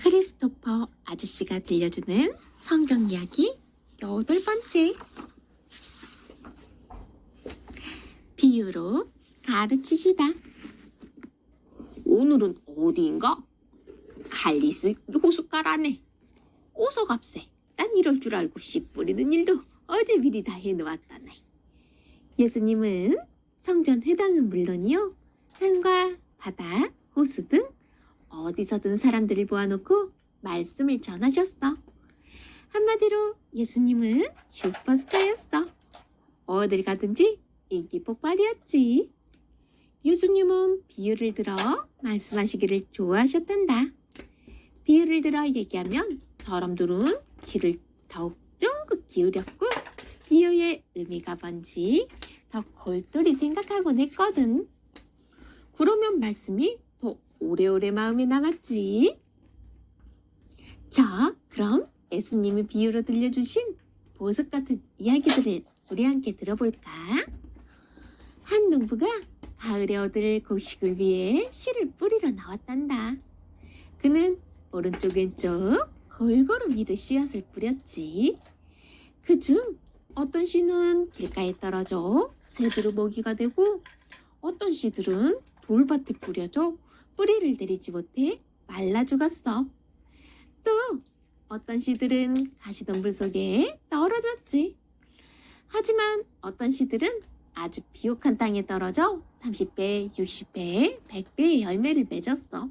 크리스토퍼 아저씨가 들려주는 성경 이야기 8번째. 비유로 가르치시다. 오늘은 어디인가? 갈리스 호숫가라네. 오서갑세. 난 이럴 줄 알고 씨 뿌리는 일도 어제 미리 다 해놓았다네. 예수님은 성전 회당은 물론이요, 산과 바다, 호수 등 어디서든 사람들을 모아놓고 말씀을 전하셨어. 한마디로 예수님은 슈퍼스타였어. 어딜 가든지 인기 폭발이었지. 예수님은 비유를 들어 말씀하시기를 좋아하셨단다. 비유를 들어 얘기하면 사람들은 귀를 더욱 쫑긋 기울였고 비유의 의미가 뭔지 더 골똘히 생각하곤 했거든. 그러면 말씀이 더 오래오래 마음에 남았지. 자, 그럼 예수님이 비유로 들려주신 보석 같은 이야기들을 우리 함께 들어볼까? 한 농부가 가을에 얻을 곡식을 위해 씨를 뿌리러 나왔단다. 그는 오른쪽 왼쪽 골고루 위로 씨앗을 뿌렸지. 그중 어떤 씨는 길가에 떨어져 새들의 먹이가 되고, 어떤 씨들은 돌밭에 뿌려져 뿌리를 내리지 못해 말라 죽었어. 또 어떤 씨들은 가시덤불 속에 떨어졌지. 하지만 어떤 씨들은 아주 비옥한 땅에 떨어져 30배, 60배, 100배의 열매를 맺었어.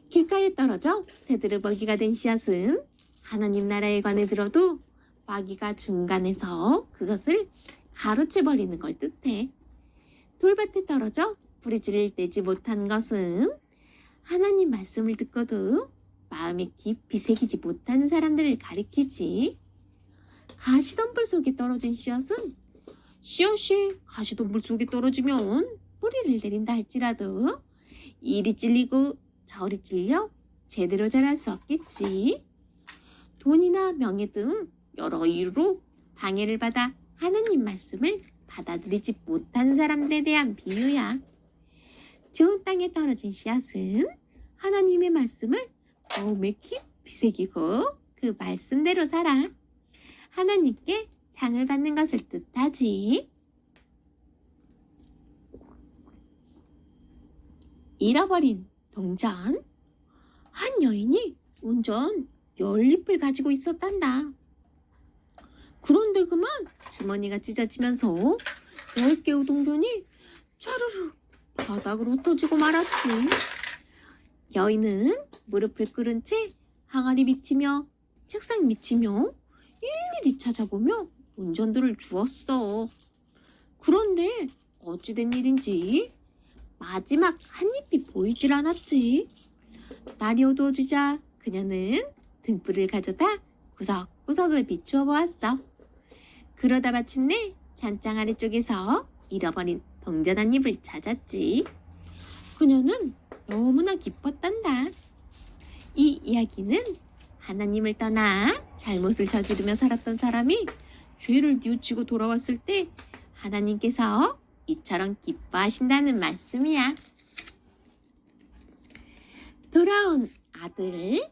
길가에 떨어져 새들의 먹이가 된 씨앗은 하나님 나라에 관해 들어도 마귀가 중간에서 그것을 가로채버리는 걸 뜻해. 돌밭에 떨어져 뿌리질을 내지 못한 것은 하나님 말씀을 듣고도 마음에 깊이 새기지 못하는 사람들을 가리키지. 가시덤불 속에 떨어진 씨앗은 씨앗이 가시덤불 속에 떨어지면 뿌리를 내린다 할지라도 이리 찔리고 저리 찔려 제대로 자랄 수 없겠지. 돈이나 명예 등 여러 이유로 방해를 받아 하나님 말씀을 받아들이지 못하는 사람들에 대한 비유야. 좋은 땅에 떨어진 씨앗은 하나님의 말씀을 마음에 깊이 새기고 그 말씀대로 살아 하나님께 상을 받는 것을 뜻하지. 잃어버린 동전. 한 여인이 운전 연잎을 가지고 있었단다. 그런데 그만 주머니가 찢어지면서 10개의 동전이 차르르 바닥으로 흩어지고 말았지. 여인은 무릎을 꿇은 채 항아리 밑이며 책상 밑이며 일일이 찾아보며 운전들을 주었어. 그런데 어찌된 일인지 마지막 한 잎이 보이질 않았지. 날이 어두워지자 그녀는 등불을 가져다 구석구석을 비추어 보았어. 그러다 마침내 잔장 아래쪽에서 잃어버린 동전 한 잎을 찾았지. 그녀는 너무나 기뻤단다. 이 이야기는 하나님을 떠나 잘못을 저지르며 살았던 사람이 죄를 뉘우치고 돌아왔을 때 하나님께서 이처럼 기뻐하신다는 말씀이야. 돌아온 아들.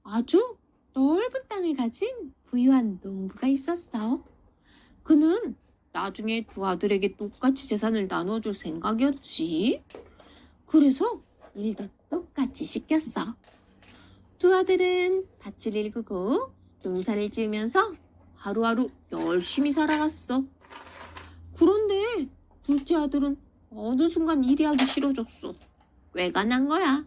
아주 넓은 땅을 가진 부유한 농부가 있었어. 그는 나중에 두 아들에게 똑같이 재산을 나눠줄 생각이었지. 그래서 일도 똑같이 시켰어. 두 아들은 밭을 일구고 농사를 지으면서 하루하루 열심히 살아갔어. 그런데 둘째 아들은 어느 순간 일이 하기 싫어졌어. 꾀가 난 거야.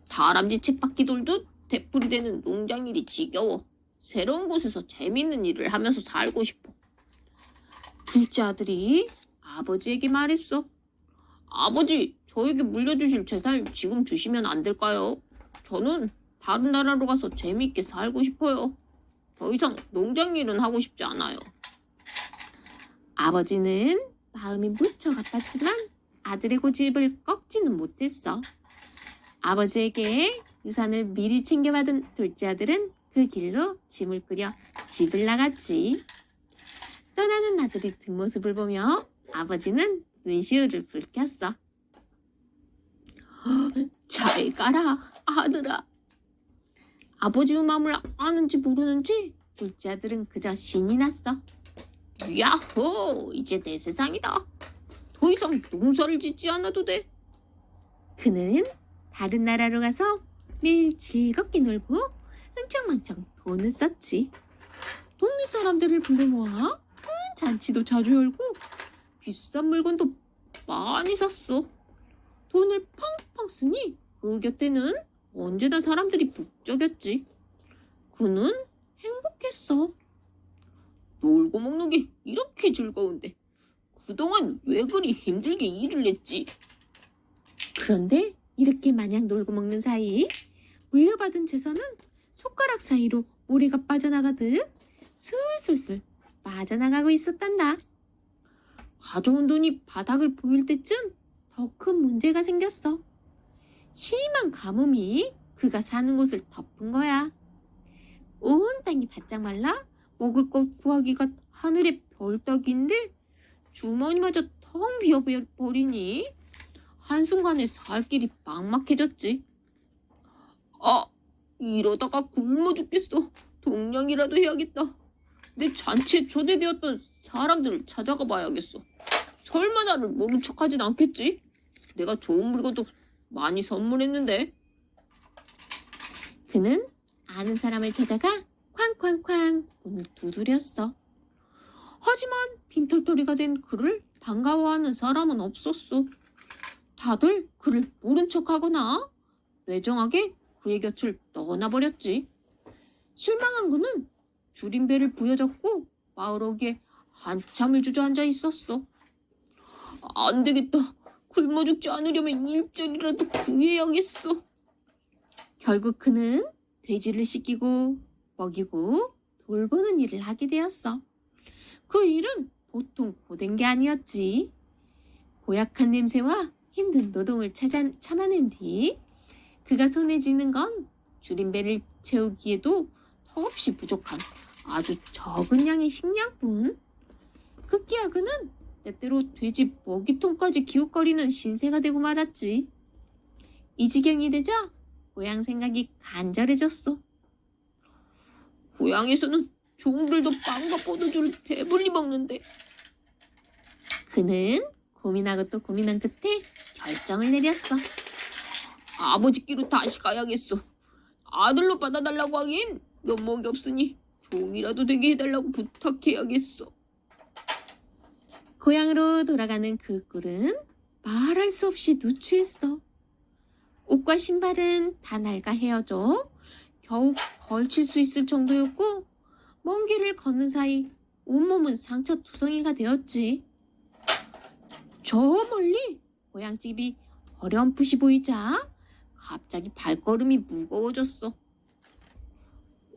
다람쥐 쳇바퀴 돌듯 되풀이되는 농장 일이 지겨워. 새로운 곳에서 재밌는 일을 하면서 살고 싶어. 둘째 아들이 아버지에게 말했어. 아버지, 저에게 물려주실 재산을 지금 주시면 안 될까요? 저는 다른 나라로 가서 재미있게 살고 싶어요. 더 이상 농장 일은 하고 싶지 않아요. 아버지는 마음이 무척 아팠지만 아들의 고집을 꺾지는 못했어. 아버지에게 유산을 미리 챙겨받은 둘째 아들은 그 길로 짐을 꾸려 집을 나갔지. 떠나는 아들이 뒷모습을 보며 아버지는 눈시울을 붉혔어. 잘 가라, 아들아. 아버지의 마음을 아는지 모르는지 둘째 아들은 그저 신이 났어. 야호! 이제 내 세상이다. 더 이상 농사를 짓지 않아도 돼. 그는 다른 나라로 가서 매일 즐겁게 놀고 흥청망청 돈을 썼지. 동네 사람들을 불러 모아 큰 잔치도 자주 열고 비싼 물건도 많이 샀어. 돈을 펑펑 쓰니 그 곁에는 언제나 사람들이 북적였지. 그는 행복했어. 놀고 먹는 게 이렇게 즐거운데 그동안 왜 그리 힘들게 일을 했지? 그런데 이렇게 마냥 놀고 먹는 사이 물려받은 재산은 손가락 사이로 모래가 빠져나가듯 슬슬슬 빠져나가고 있었단다. 가져온 돈이 바닥을 보일 때쯤 더 큰 문제가 생겼어. 심한 가뭄이 그가 사는 곳을 덮은 거야. 온 땅이 바짝 말라 먹을 것 구하기가 하늘의 별따기인데 주머니마저 텅 비어버리니 한순간에 살 길이 막막해졌지. 아, 이러다가 굶어 죽겠어. 동냥이라도 해야겠다. 내 잔치에 초대되었던 사람들을 찾아가 봐야겠어. 설마 나를 모른 척하진 않겠지? 내가 좋은 물건도 많이 선물했는데. 그는 아는 사람을 찾아가 쾅쾅쾅 문을 두드렸어. 하지만 빈털터리가 된 그를 반가워하는 사람은 없었어. 다들 그를 모른 척하거나 매정하게 그의 곁을 떠나버렸지. 실망한 그는 줄임배를 부여잡고 마을 어귀에 한참을 주저앉아 있었어. 안 되겠다. 굶어 죽지 않으려면 일자리라도 구해야겠어. 결국 그는 돼지를 씻기고 먹이고 돌보는 일을 하게 되었어. 그 일은 보통 고된 게 아니었지. 고약한 냄새와 힘든 노동을 참아낸 뒤 그가 손에 쥐는 건 줄임배를 채우기에도 턱없이 부족한 아주 적은 양의 식량뿐. 급기야 그는 때때로 돼지 먹이통까지 기웃거리는 신세가 되고 말았지. 이 지경이 되자 고향 생각이 간절해졌어. 고향에서는 종들도 빵과 포도주를 배불리 먹는데. 그는 고민하고 또 고민한 끝에 결정을 내렸어. 아버지께로 다시 가야겠어. 아들로 받아달라고 하긴 면목이 없으니 종이라도 되게 해달라고 부탁해야겠어. 고향으로 돌아가는 그 꿀은 말할 수 없이 누추했어. 옷과 신발은 다 낡아 헤어져 겨우 걸칠 수 있을 정도였고 먼 길을 걷는 사이 온몸은 상처투성이가 되었지. 저 멀리 고향집이 어렴풋이 보이자 갑자기 발걸음이 무거워졌어.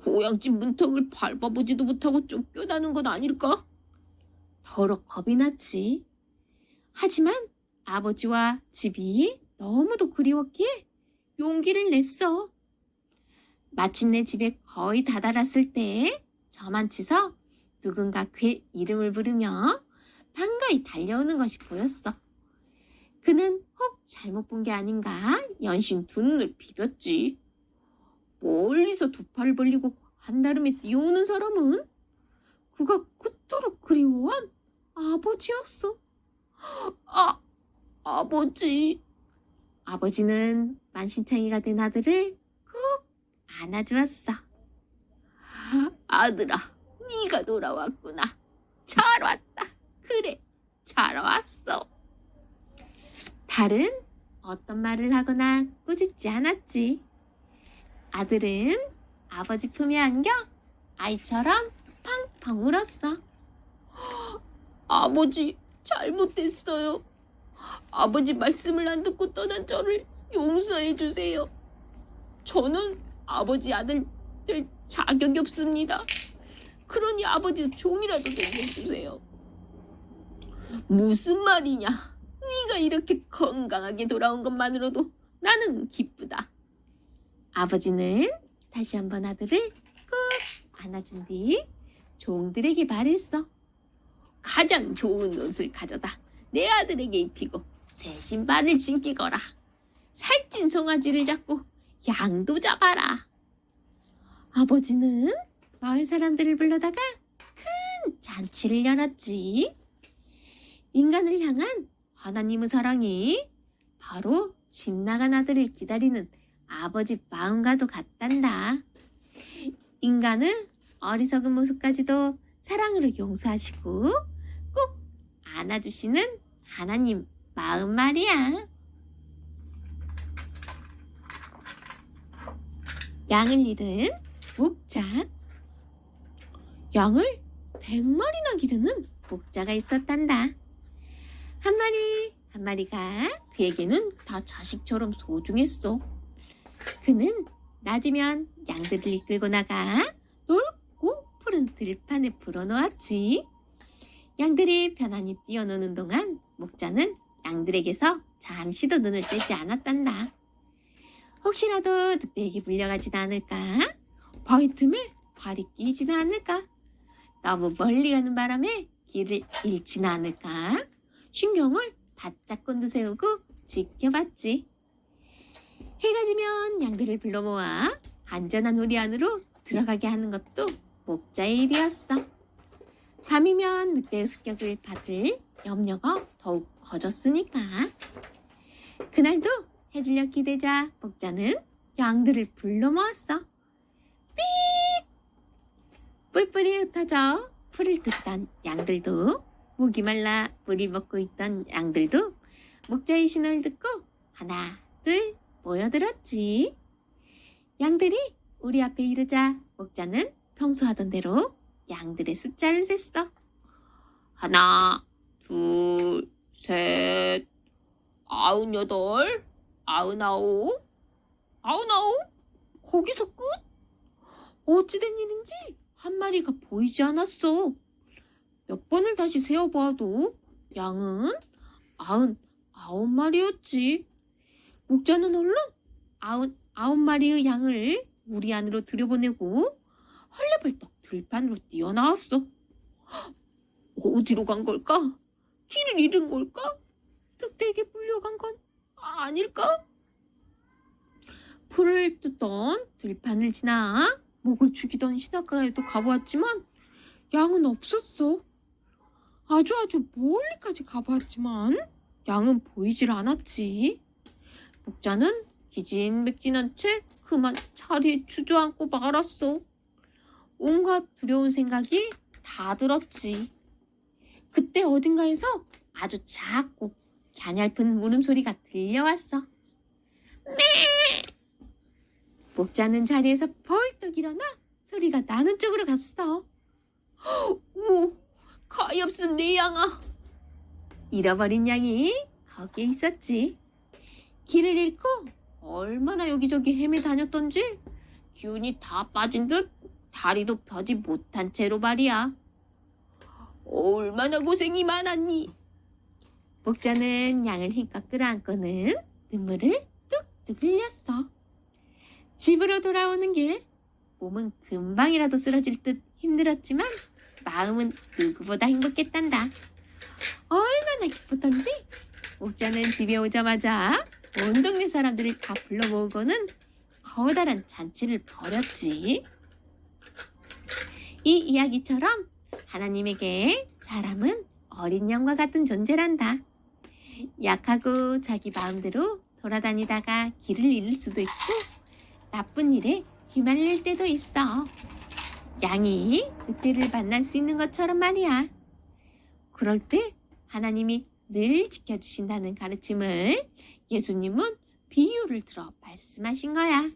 고향집 문턱을 밟아보지도 못하고 쫓겨나는 건 아닐까? 더러 겁이 났지. 하지만 아버지와 집이 너무도 그리웠기에 용기를 냈어. 마침내 집에 거의 다다랐을 때 저만치서 누군가 그의 이름을 부르며 반가이 달려오는 것이 보였어. 그는 혹 잘못 본 게 아닌가 연신 두 눈을 비볐지. 멀리서 두 팔을 벌리고 한다름에 뛰어오는 사람은 그가 그토록 그리워한 아버지였어. 아버지. 아버지는 만신창이가 된 아들을 꼭 안아주었어. 아들아, 네가 돌아왔구나. 잘 왔다. 그래, 잘 왔어. 달은 어떤 말을 하거나 꾸짖지 않았지. 아들은 아버지 품에 안겨 아이처럼 팡팡 울었어. 아버지, 잘못했어요. 아버지 말씀을 안 듣고 떠난 저를 용서해 주세요. 저는 아버지 아들 될 자격이 없습니다. 그러니 아버지 종이라도 되게 해주세요. 무슨 말이냐? 네가 이렇게 건강하게 돌아온 것만으로도 나는 기쁘다. 아버지는 다시 한번 아들을 꼭 안아준 뒤 종들에게 말했어. 가장 좋은 옷을 가져다 내 아들에게 입히고 새 신발을 신기거라. 살찐 송아지를 잡고 양도 잡아라. 아버지는 마을 사람들을 불러다가 큰 잔치를 열었지. 인간을 향한 하나님의 사랑이 바로 집 나간 아들을 기다리는 아버지 마음과도 같단다. 인간을 어리석은 모습까지도 사랑으로 용서하시고 꼭 안아주시는 하나님 마음 말이야. 양을 잃은 목자. 양을 100마리나 기르는 목자가 있었단다. 한 마리 한 마리가 그에게는 다 자식처럼 소중했어. 그는 낮이면 양들을 이끌고 나가 넓고 푸른 들판에 풀어놓았지. 양들이 편안히 뛰어노는 동안 목자는 양들에게서 잠시도 눈을 떼지 않았단다. 혹시라도 늑대에게 물려가지는 않을까? 바위 틈에 발이 끼지는 않을까? 너무 멀리 가는 바람에 길을 잃지는 않을까? 신경을 바짝 곤두세우고 지켜봤지. 해가 지면 양들을 불러 모아 안전한 우리 안으로 들어가게 하는 것도 목자의 일이었어. 밤이면 늑대의 습격을 받을 염려가 더욱 커졌으니까. 그날도 해질녘 기대자 목자는 양들을 불러 모았어. 삑! 뿔뿔이 흩어져 풀을 뜯던 양들도, 목이 말라 물을 먹고 있던 양들도 목자의 신호를 듣고 하나 둘 모여들었지. 양들이 우리 앞에 이르자 목자는 평소 하던 대로 양들의 숫자를 셌어. 하나, 둘, 셋, 98, 99, 99. 거기서 끝? 어찌된 일인지 한 마리가 보이지 않았어. 몇 번을 다시 세어보아도 양은 99마리였지. 목자는 얼른 99마리의 양을 우리 안으로 들여보내고 헐레벌떡 들판으로 뛰어나왔어. 어디로 간 걸까? 길을 잃은 걸까? 늑대에게 물려간 건 아닐까? 풀을 뜯던 들판을 지나 목을 죽이던 시냇가에도 가보았지만 양은 없었어. 아주 멀리까지 가보았지만 양은 보이질 않았지. 목자는 기진맥진한 채 그만 자리에 주저앉고 말았어. 온갖 두려운 생각이 다 들었지. 그때 어딘가에서 아주 작고 갸냘픈 물음소리가 들려왔어. 매! 목자는 자리에서 벌떡 일어나 소리가 나는 쪽으로 갔어. 오, 가엾은 내 양아. 잃어버린 양이 거기에 있었지. 길을 잃고 얼마나 여기저기 헤매 다녔던지 기운이 다 빠진 듯 다리도 펴지 못한 채로 말이야. 얼마나 고생이 많았니? 목자는 양을 힘껏 끌어안고는 눈물을 뚝뚝 흘렸어. 집으로 돌아오는 길, 몸은 금방이라도 쓰러질 듯 힘들었지만 마음은 누구보다 행복했단다. 얼마나 기뻤던지 목자는 집에 오자마자 온 동네 사람들을 다 불러 모으고는 커다란 잔치를 벌였지. 이 이야기처럼 하나님에게 사람은 어린 양과 같은 존재란다. 약하고 자기 마음대로 돌아다니다가 길을 잃을 수도 있고 나쁜 일에 휘말릴 때도 있어. 양이 늑대를 만날 수 있는 것처럼 말이야. 그럴 때 하나님이 늘 지켜주신다는 가르침을 예수님은 비유를 들어 말씀하신 거야.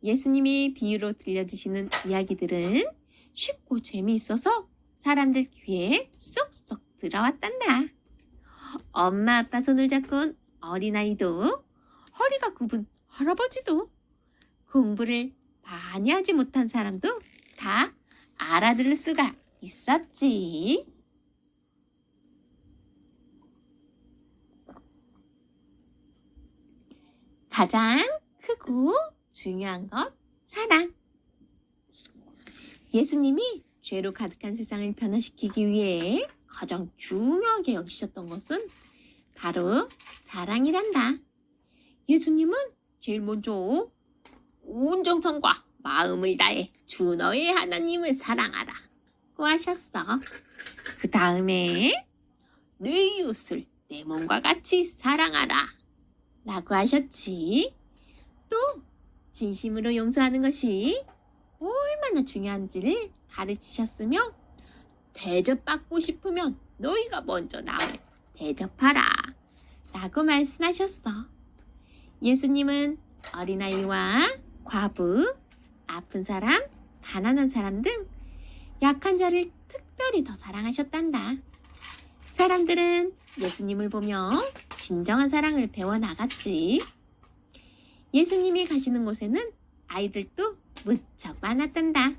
예수님이 비유로 들려주시는 이야기들은 쉽고 재미있어서 사람들 귀에 쏙쏙 들어왔단다. 엄마 아빠 손을 잡고 온 어린아이도, 허리가 굽은 할아버지도, 공부를 많이 하지 못한 사람도 다 알아들을 수가 있었지. 가장 크고 중요한 것, 사랑. 예수님이 죄로 가득한 세상을 변화시키기 위해 가장 중요하게 여기셨던 것은 바로 사랑이란다. 예수님은 제일 먼저 온 정성과 마음을 다해 주 너의 하나님을 사랑하라 고 하셨어. 그 다음에 내 이웃을 내 몸과 같이 사랑하라 라고 하셨지. 또 진심으로 용서하는 것이 얼마나 중요한지를 가르치셨으며, 대접받고 싶으면 너희가 먼저 남을 대접하라 라고 말씀하셨어. 예수님은 어린아이와 과부, 아픈 사람, 가난한 사람 등 약한 자를 특별히 더 사랑하셨단다. 사람들은 예수님을 보며 진정한 사랑을 배워나갔지. 예수님이 가시는 곳에는 아이들도 무척 많았단다.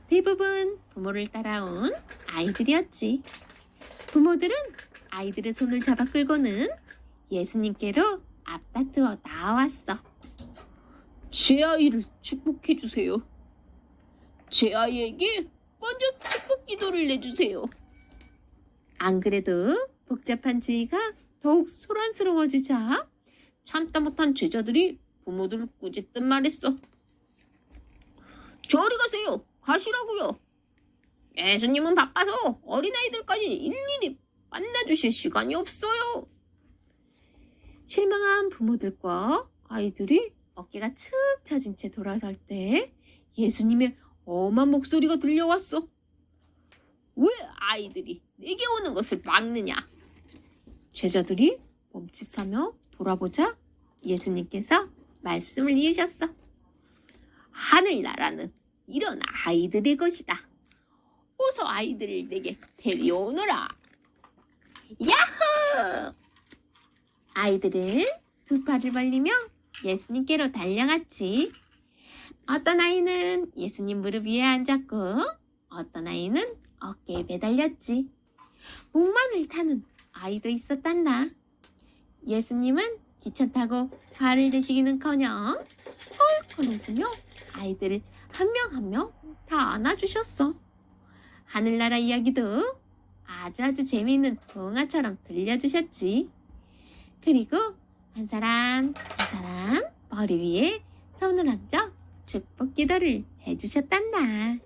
대부분 부모를 따라온 아이들이었지. 부모들은 아이들의 손을 잡아 끌고는 예수님께로 앞다투어 나왔어. 제 아이를 축복해 주세요. 제 아이에게 먼저 축복 기도를 내주세요. 안 그래도 복잡한 주의가 더욱 소란스러워지자 참다 못한 제자들이 부모들을 꾸짖듯 말했어. 저리 가세요. 가시라고요. 예수님은 바빠서 어린아이들까지 일일이 만나주실 시간이 없어요. 실망한 부모들과 아이들이 어깨가 축 처진 채 돌아설 때 예수님의 엄한 목소리가 들려왔어. 왜 아이들이 내게 오는 것을 막느냐? 제자들이 멈칫하며 돌아보자 예수님께서 말씀을 이으셨어. 하늘나라는 이런 아이들의 것이다. 어서 아이들을 내게 데려오너라. 야호! 아이들은 두 팔을 벌리며 예수님께로 달려갔지. 어떤 아이는 예수님 무릎 위에 앉았고 어떤 아이는 어깨에 매달렸지. 목만을 타는 아이도 있었단다. 예수님은 기차 타고 발을 대시기는커녕 헐헐 웃으며 아이들을 한 명 한 명 다 안아주셨어. 하늘나라 이야기도 아주 재미있는 동화처럼 들려주셨지. 그리고 한 사람 머리 위에 손을 얹어 축복 기도를 해주셨단다.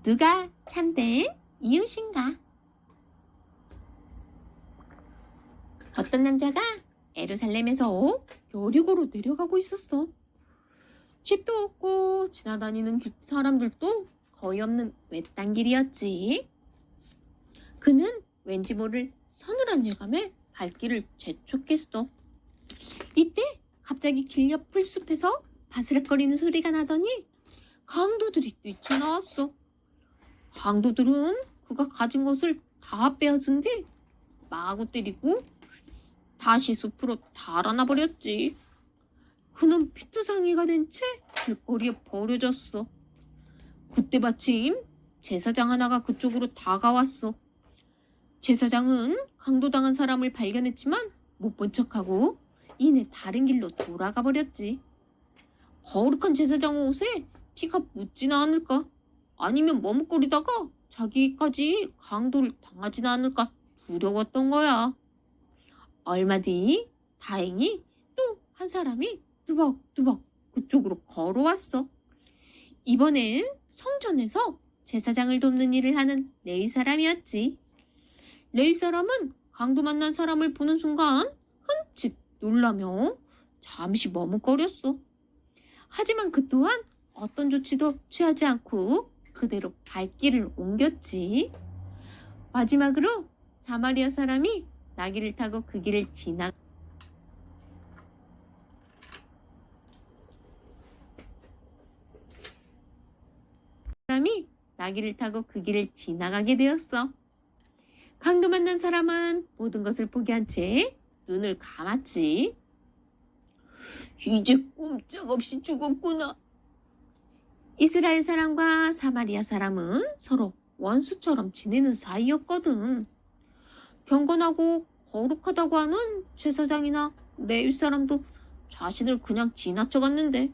누가 참된 이웃인가? 어떤 남자가 예루살렘에서 여리고로 내려가고 있었어. 집도 없고 지나다니는 사람들도 거의 없는 외딴 길이었지. 그는 왠지 모를 서늘한 예감에 발길을 재촉했어. 이때 갑자기 길 옆 풀숲에서 바스락거리는 소리가 나더니 강도들이 뛰쳐나왔어. 강도들은 그가 가진 것을 다 빼앗은 뒤 마구 때리고 다시 숲으로 달아나 버렸지. 그는 피투성이가 된 채 길거리에 버려졌어. 그때 마침 제사장 하나가 그쪽으로 다가왔어. 제사장은 강도당한 사람을 발견했지만 못 본 척하고 이내 다른 길로 돌아가 버렸지. 거룩한 제사장 옷에 피가 묻지는 않을까? 아니면 머뭇거리다가 자기까지 강도를 당하지는 않을까 두려웠던 거야. 얼마 뒤 다행히 또 한 사람이 두벅두벅 그쪽으로 걸어왔어. 이번엔 성전에서 제사장을 돕는 일을 하는 레위 사람이었지. 레위 사람은 강도 만난 사람을 보는 순간 흠칫 놀라며 잠시 머뭇거렸어. 하지만 그 또한 어떤 조치도 취하지 않고 그대로 발길을 옮겼지. 마지막으로 사마리아 사람이 나귀를 타고 그 길을 지나가게 되었어. 강도 만난 사람은 모든 것을 포기한 채 눈을 감았지. 이제 꼼짝없이 죽었구나. 이스라엘 사람과 사마리아 사람은 서로 원수처럼 지내는 사이였거든. 경건하고 거룩하다고 하는 제사장이나 레위 사람도 자신을 그냥 지나쳐갔는데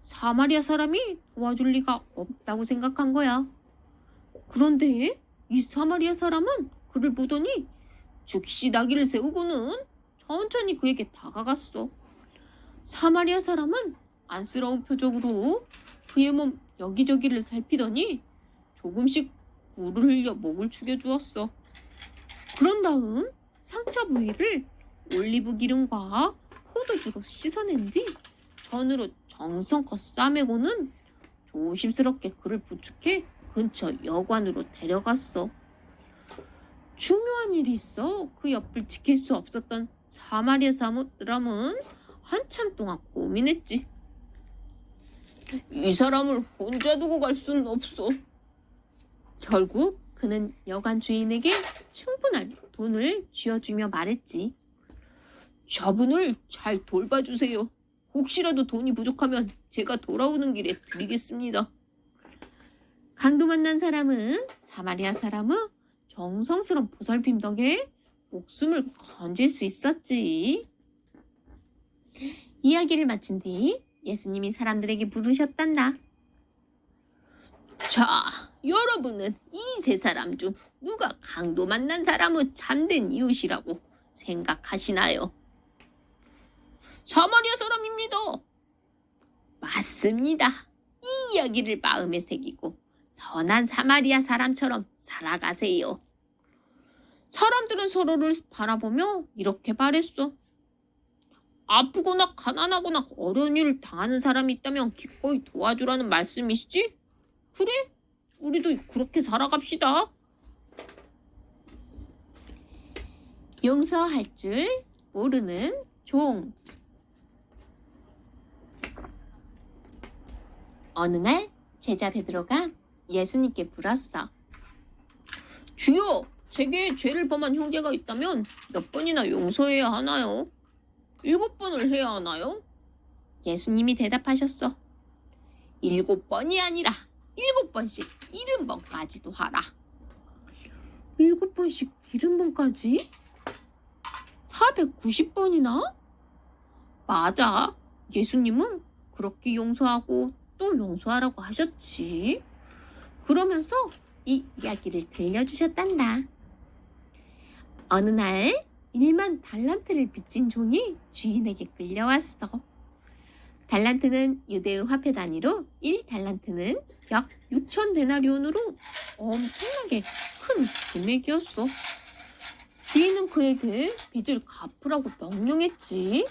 사마리아 사람이 도와줄 리가 없다고 생각한 거야. 그런데 이 사마리아 사람은 그를 보더니 즉시 나귀를 세우고는 천천히 그에게 다가갔어. 사마리아 사람은 안쓰러운 표정으로 그의 몸 여기저기를 살피더니 조금씩 물을 흘려 목을 축여주었어. 그런 다음 상처 부위를 올리브 기름과 포도주로 씻어낸 뒤 전으로 정성껏 싸매고는 조심스럽게 그를 부축해 근처 여관으로 데려갔어. 중요한 일이 있어 그 옆을 지킬 수 없었던 사마리아 사람은 한참 동안 고민했지. 이 사람을 혼자 두고 갈 수는 없어. 결국 그는 여관 주인에게 충분한 돈을 쥐어주며 말했지. 저분을 잘 돌봐주세요. 혹시라도 돈이 부족하면 제가 돌아오는 길에 드리겠습니다. 강도 만난 사람은 사마리아 사람의 정성스러운 보살핌 덕에 목숨을 건질 수 있었지. 이야기를 마친 뒤 예수님이 사람들에게 부르셨단다. 자, 여러분은 이 세 사람 중 누가 강도 만난 사람의 참된 이웃이라고 생각하시나요? 사마리아 사람입니다. 맞습니다. 이 이야기를 마음에 새기고 선한 사마리아 사람처럼 살아가세요. 사람들은 서로를 바라보며 이렇게 말했어. 아프거나 가난하거나 어려운 일을 당하는 사람이 있다면 기꺼이 도와주라는 말씀이시지? 그래? 우리도 그렇게 살아갑시다. 용서할 줄 모르는 종. 어느 날 제자 베드로가 예수님께 물었어. 주여, 제게 죄를 범한 형제가 있다면 몇 번이나 용서해야 하나요? 7번을 해야 하나요? 예수님이 대답하셨어. 7번이 아니라 7번씩 70번까지도 하라. 7번씩 70번까지? 490번이나? 맞아. 예수님은 그렇게 용서하고 또 용서하라고 하셨지. 그러면서 이 이야기를 들려주셨단다. 어느 날 1만 달란트를 빚진 종이 주인에게 끌려왔어. 달란트는 유대의 화폐 단위로 1달란트는 약 6천 데나리온으로 엄청나게 큰 금액이었어. 주인은 그에게 빚을 갚으라고 명령했지.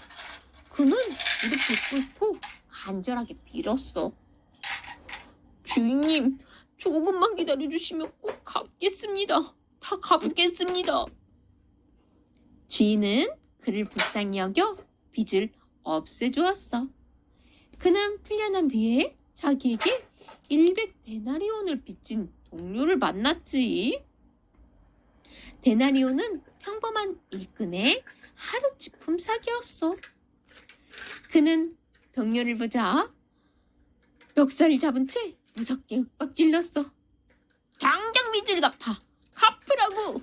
그는 무릎을 꿇고 간절하게 빌었어. 주인님, 조금만 기다려주시면 꼭 갚겠습니다. 다 갚겠습니다. 주인은 그를 불쌍히 여겨 빚을 없애주었어. 그는 풀려난 뒤에 자기에게 100데나리온을 빚진 동료를 만났지. 데나리온은 평범한 일꾼의 하루치 품삯이었어. 그는 병렬을 보자 멱살을 잡은 채 무섭게 윽박질렀어. 당장 빚을 갚으라고.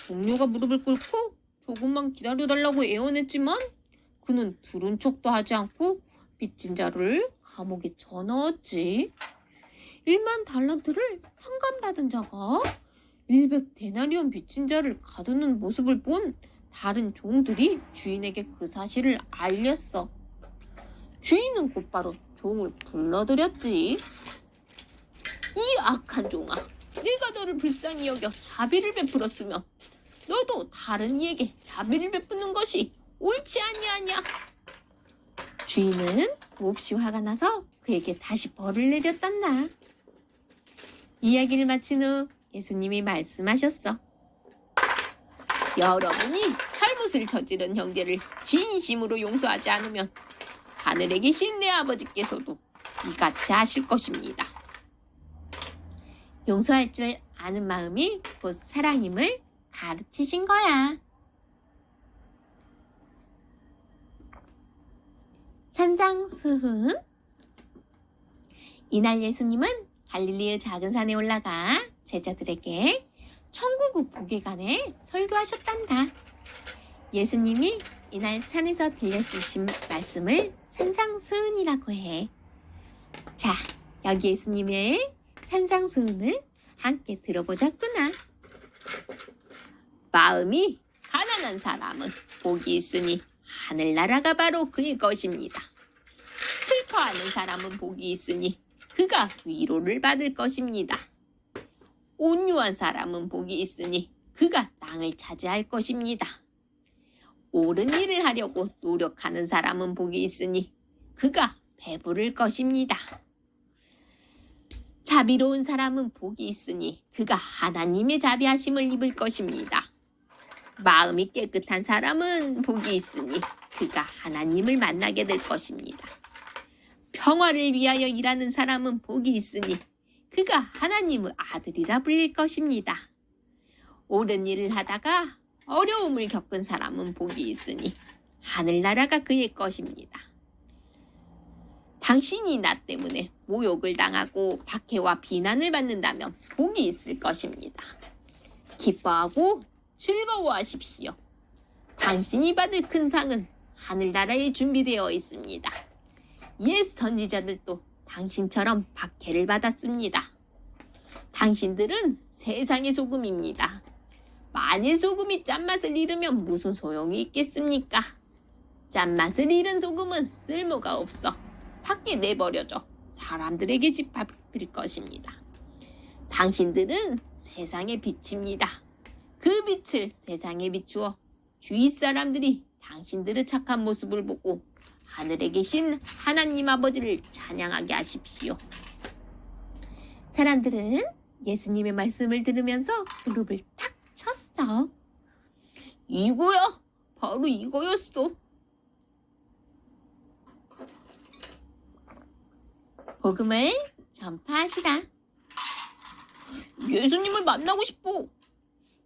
동료가 무릎을 꿇고 조금만 기다려달라고 애원했지만 그는 들은 척도 하지 않고 빚진 자를 감옥에 쳐넣었지. 1만 달란트를 탕감받은 자가 100데나리온 빚진 자를 가두는 모습을 본 다른 종들이 주인에게 그 사실을 알렸어. 주인은 곧바로 종을 불러들였지. 이 악한 종아, 내가 너를 불쌍히 여겨 자비를 베풀었으면 너도 다른 이에게 자비를 베푸는 것이 옳지 아니하냐. 주인은 몹시 화가 나서 그에게 다시 벌을 내렸단다. 이야기를 마친 후 예수님이 말씀하셨어. 여러분이 잘못을 저지른 형제를 진심으로 용서하지 않으면 하늘에 계신 내 아버지께서도 이같이 하실 것입니다. 용서할 줄 아는 마음이 곧 사랑임을 가르치신 거야. 산상수훈. 이날 예수님은 갈릴리의 작은 산에 올라가 제자들에게 천국의 복에 관해 설교하셨단다. 예수님이 이날 산에서 들려주신 말씀을 산상수훈이라고 해. 자, 여기 예수님의 산상수훈을 함께 들어보자꾸나. 마음이 가난한 사람은 복이 있으니 하늘나라가 바로 그의 것입니다. 슬퍼하는 사람은 복이 있으니 그가 위로를 받을 것입니다. 온유한 사람은 복이 있으니 그가 땅을 차지할 것입니다. 옳은 일을 하려고 노력하는 사람은 복이 있으니 그가 배부를 것입니다. 자비로운 사람은 복이 있으니 그가 하나님의 자비하심을 입을 것입니다. 마음이 깨끗한 사람은 복이 있으니 그가 하나님을 만나게 될 것입니다. 평화를 위하여 일하는 사람은 복이 있으니 그가 하나님의 아들이라 불릴 것입니다. 옳은 일을 하다가 어려움을 겪은 사람은 복이 있으니 하늘나라가 그의 것입니다. 당신이 나 때문에 모욕을 당하고 박해와 비난을 받는다면 복이 있을 것입니다. 기뻐하고 즐거워하십시오. 당신이 받을 큰 상은 하늘나라에 준비되어 있습니다. 옛 선지자들도 당신처럼 박해를 받았습니다. 당신들은 세상의 소금입니다. 만일 소금이 짠맛을 잃으면 무슨 소용이 있겠습니까? 짠맛을 잃은 소금은 쓸모가 없어 밖에 내버려져 사람들에게 짓밟힐 것입니다. 당신들은 세상의 빛입니다. 그 빛을 세상에 비추어 주위 사람들이 당신들의 착한 모습을 보고 하늘에 계신 하나님 아버지를 찬양하게 하십시오. 사람들은 예수님의 말씀을 들으면서 무릎을 탁 쳤어. 이거야, 바로 이거였어. 복음을 전파하시라. 예수님을 만나고 싶어.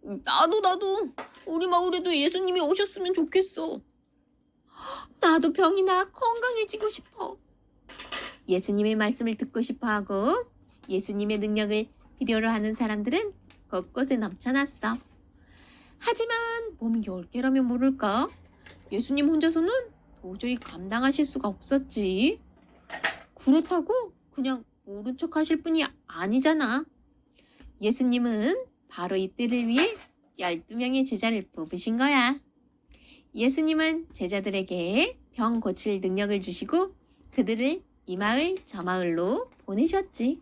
나도 우리 마을에도 예수님이 오셨으면 좋겠어. 나도 병이 나 건강해지고 싶어. 예수님의 말씀을 듣고 싶어하고 예수님의 능력을 필요로 하는 사람들은 곳곳에 넘쳐났어. 하지만 몸이 10개라면 모를까? 예수님 혼자서는 도저히 감당하실 수가 없었지. 그렇다고 그냥 모른 척 하실 분이 아니잖아. 예수님은 바로 이때를 위해 12명의 제자를 뽑으신 거야. 예수님은 제자들에게 병 고칠 능력을 주시고 그들을 이 마을 저 마을로 보내셨지.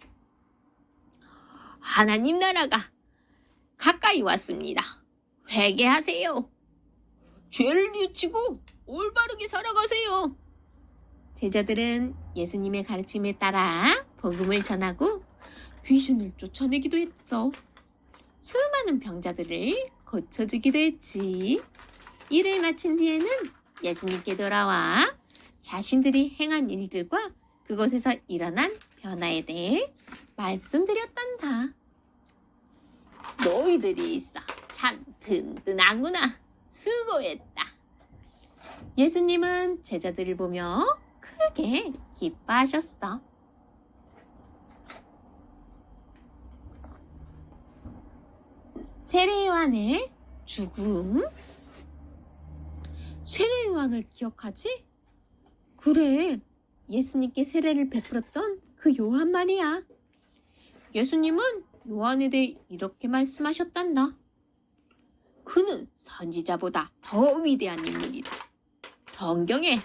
하나님 나라가 가까이 왔습니다. 회개하세요. 죄를 뉘우치고 올바르게 살아가세요. 제자들은 예수님의 가르침에 따라 복음을 전하고 귀신을 쫓아내기도 했어. 수많은 병자들을 고쳐주기도 했지. 일을 마친 뒤에는 예수님께 돌아와 자신들이 행한 일들과 그곳에서 일어난 변화에 대해 말씀드렸단다. 너희들이 있어 참 든든하구나. 수고했다. 예수님은 제자들을 보며 크게 기뻐하셨어. 세례 요한의 죽음. 세례 요한을 기억하지? 그래, 예수님께 세례를 베풀었던 그 요한 말이야. 예수님은 요한에 대해 이렇게 말씀하셨단다. 그는 선지자보다 더 위대한 인물이다. 성경에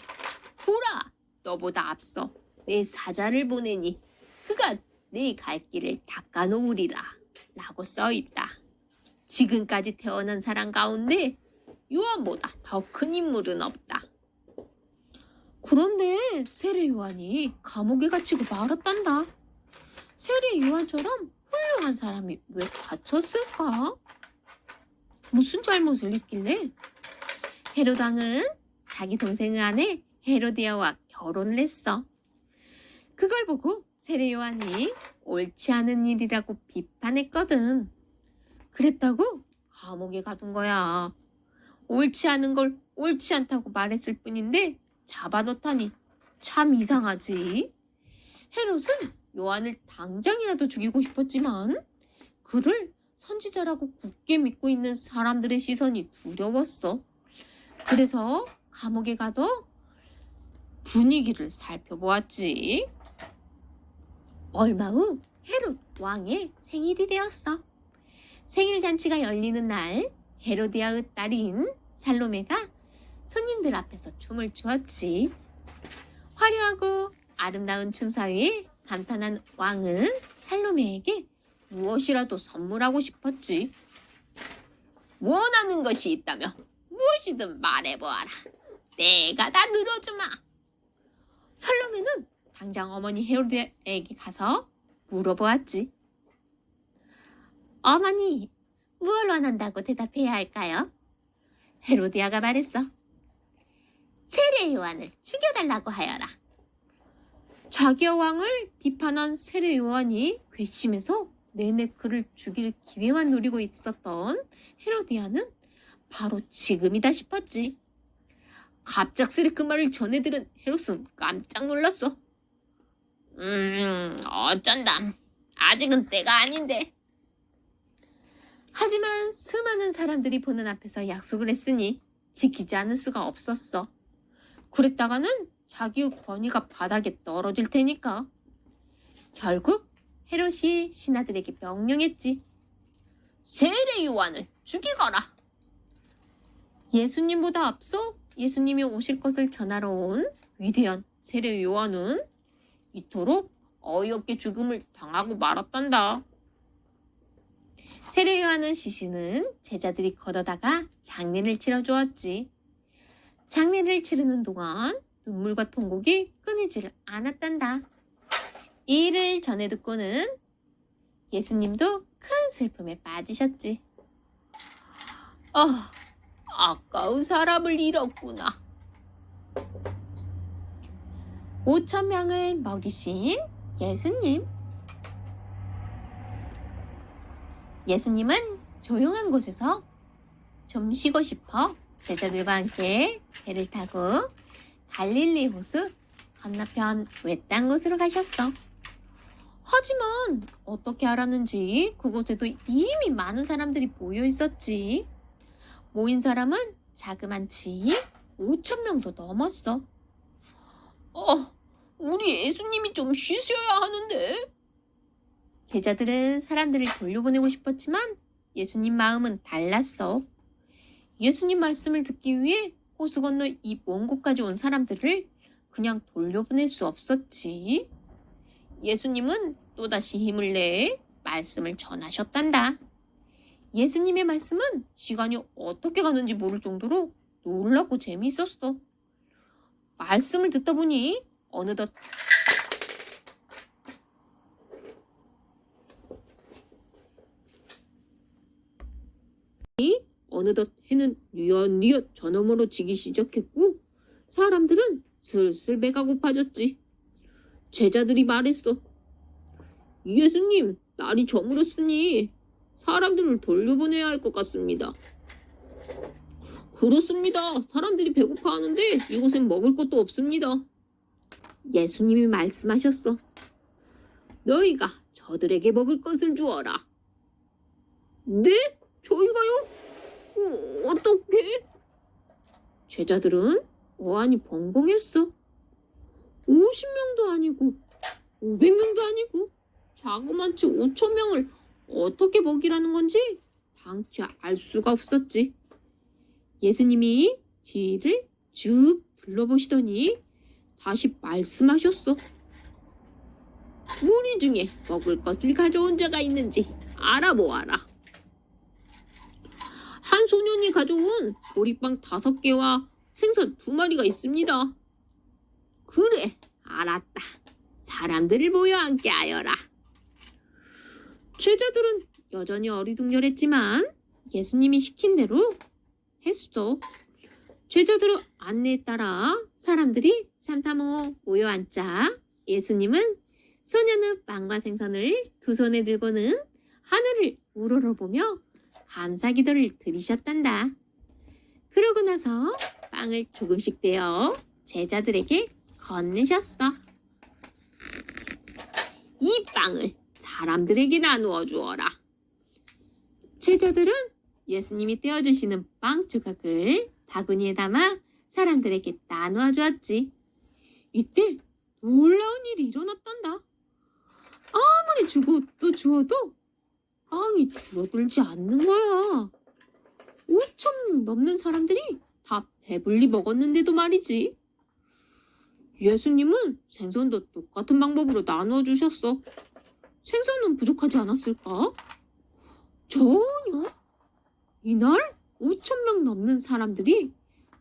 보라, 너보다 앞서 내 사자를 보내니 그가 네 갈 길을 닦아놓으리라 라고 써있다. 지금까지 태어난 사람 가운데 요한보다 더 큰 인물은 없다. 그런데 세례 요한이 감옥에 갇히고 말았단다. 세례 요한처럼 훌륭한 사람이 왜 갇혔을까? 무슨 잘못을 했길래? 헤롯 왕은 자기 동생의 아내 헤로디아와 결혼을 했어. 그걸 보고 세례 요한이 옳지 않은 일이라고 비판했거든. 그랬다고 감옥에 가둔 거야. 옳지 않은 걸 옳지 않다고 말했을 뿐인데 잡아놓다니 참 이상하지. 헤롯은 요한을 당장이라도 죽이고 싶었지만 그를 선지자라고 굳게 믿고 있는 사람들의 시선이 두려웠어. 그래서 감옥에 가도 분위기를 살펴보았지. 얼마 후 헤롯 왕의 생일이 되었어. 생일 잔치가 열리는 날 헤로디아의 딸인 살로메가 손님들 앞에서 춤을 추었지. 화려하고 아름다운 춤사위에 감탄한 왕은 살로메에게 무엇이라도 선물하고 싶었지. 원하는 것이 있다면 무엇이든 말해보아라. 내가 다 늘어주마. 살로메는 당장 어머니 헤로디아에게 가서 물어보았지. 어머니, 무엇을 원한다고 대답해야 할까요? 헤로디아가 말했어. 세례 요한을 죽여달라고 하여라. 자기의 왕을 비판한 세례 요한이 괘씸해서 내내 그를 죽일 기회만 노리고 있었던 헤로디아는 바로 지금이다 싶었지. 갑작스레 그 말을 전해 들은 헤롯은 깜짝 놀랐어. 어쩐담. 아직은 때가 아닌데. 하지만 수많은 사람들이 보는 앞에서 약속을 했으니 지키지 않을 수가 없었어. 그랬다가는 자기의 권위가 바닥에 떨어질 테니까. 결국 헤롯이 신하들에게 명령했지. 세례 요한을 죽이거라. 예수님보다 앞서 예수님이 오실 것을 전하러 온 위대한 세례 요한은 이토록 어이없게 죽음을 당하고 말았단다. 세례 요한의 시신은 제자들이 걷어다가 장례를 치러주었지. 장례를 치르는 동안 눈물과 통곡이 끊이질 않았단다. 이 일을 전해 듣고는 예수님도 큰 슬픔에 빠지셨지. 아까운 사람을 잃었구나. 5,000명을 먹이신 예수님. 예수님은 조용한 곳에서 좀 쉬고 싶어 제자들과 함께 배를 타고 갈릴리 호수 건너편 외딴 곳으로 가셨어. 하지만 어떻게 알았는지 그곳에도 이미 많은 사람들이 모여 있었지. 모인 사람은 자그만치 5,000명도 넘었어. 우리 예수님이 좀 쉬셔야 하는데. 제자들은 사람들을 돌려보내고 싶었지만 예수님 마음은 달랐어. 예수님 말씀을 듣기 위해 호수 건너 이 먼 곳까지 온 사람들을 그냥 돌려보낼 수 없었지. 예수님은 또다시 힘을 내 말씀을 전하셨단다. 예수님의 말씀은 시간이 어떻게 가는지 모를 정도로 놀랍고 재미있었어. 말씀을 듣다 보니 어느덧 해는 뉘엿뉘엿 저 너머로 지기 시작했고 사람들은 슬슬 배가 고파졌지. 제자들이 말했어. 예수님, 날이 저물었으니 사람들을 돌려보내야 할 것 같습니다. 그렇습니다. 사람들이 배고파하는데 이곳엔 먹을 것도 없습니다. 예수님이 말씀하셨어. 너희가 저들에게 먹을 것을 주어라. 네? 저희가요? 어떻게? 제자들은 어안이 벙벙했어. 50명도 아니고 500명도 아니고 자그만치 5,000명을 어떻게 먹이라는 건지 당최 알 수가 없었지. 예수님이 뒤를 쭉 둘러보시더니 다시 말씀하셨어. 무리 중에 먹을 것을 가져온 자가 있는지 알아보아라. 한 소년이 가져온 보리빵 5개와 생선 2마리가 있습니다. 그래, 알았다. 사람들을 모여 함께 하여라. 제자들은 여전히 어리둥절했지만 예수님이 시킨 대로 했어. 제자들의 안내에 따라 사람들이 삼삼오오 모여 앉자 예수님은 소년의 빵과 생선을 2손에 들고는 하늘을 우러러보며 감사기도를 드리셨단다. 그러고 나서 빵을 조금씩 떼어 제자들에게 건네셨어. 이 빵을 사람들에게 나누어 주어라. 제자들은 예수님이 떼어주시는 빵 조각을 바구니에 담아 사람들에게 나누어 주었지. 이때 놀라운 일이 일어났단다. 아무리 주고 또 주어도 빵이 줄어들지 않는 거야. 5,000 넘는 사람들이 다 배불리 먹었는데도 말이지. 예수님은 생선도 똑같은 방법으로 나누어 주셨어. 생선은 부족하지 않았을까? 전혀. 이날 5천 명 넘는 사람들이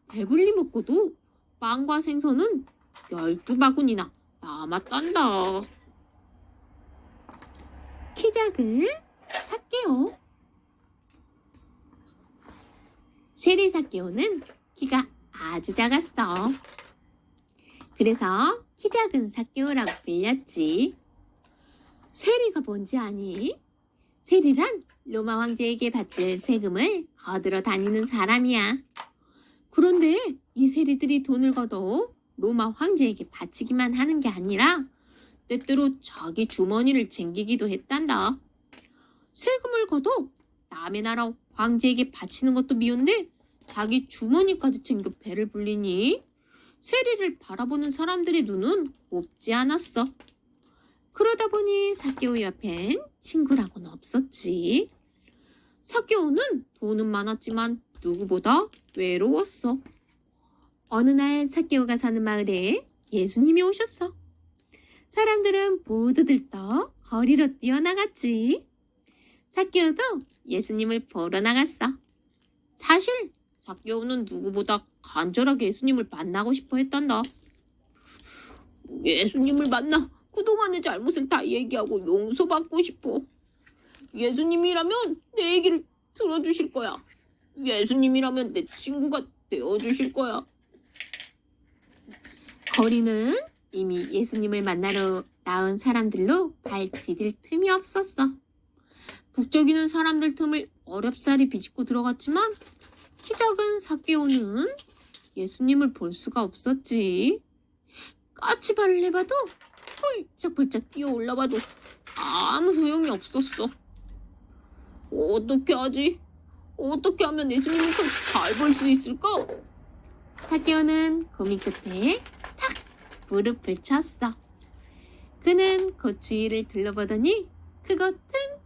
배불리 먹고도 빵과 생선은 12바구니나 남았단다. 키 작은 삭개오. 세리 삭개오는 키가 아주 작았어. 그래서 키 작은 삭개오라고 불렸지. 세리가 뭔지 아니? 세리란 로마 황제에게 바칠 세금을 거두러 다니는 사람이야. 그런데 이 세리들이 돈을 걷어 로마 황제에게 바치기만 하는 게 아니라 때때로 자기 주머니를 챙기기도 했단다. 세금을 걷어 남의 나라 황제에게 바치는 것도 미운데 자기 주머니까지 챙겨 배를 불리니 세리를 바라보는 사람들의 눈은 곱지 않았어. 그러다 보니 삭개오 옆엔 친구라고는 없었지. 삭개오는 돈은 많았지만 누구보다 외로웠어. 어느 날 삭개오가 사는 마을에 예수님이 오셨어. 사람들은 모두 들떠 거리로 뛰어나갔지. 삭개오도 예수님을 보러 나갔어. 사실 삭개오는 누구보다 간절하게 예수님을 만나고 싶어 했단다. 예수님을 만나 그동안의 잘못을 다 얘기하고 용서받고 싶어. 예수님이라면 내 얘기를 들어주실 거야. 예수님이라면 내 친구가 되어주실 거야. 거리는 이미 예수님을 만나러 나온 사람들로 발 디딜 틈이 없었어. 북적이는 사람들 틈을 어렵사리 비집고 들어갔지만 키 작은 삭개오는 예수님을 볼 수가 없었지. 까치발을 해봐도 펄짝펄짝 뛰어 올라봐도 아무 소용이 없었어. 어떻게 하지? 어떻게 하면 예수님을 잘 볼 수 있을까? 삭개오는 고민 끝에 탁 무릎을 쳤어. 그는 그 주위를 둘러보더니 크고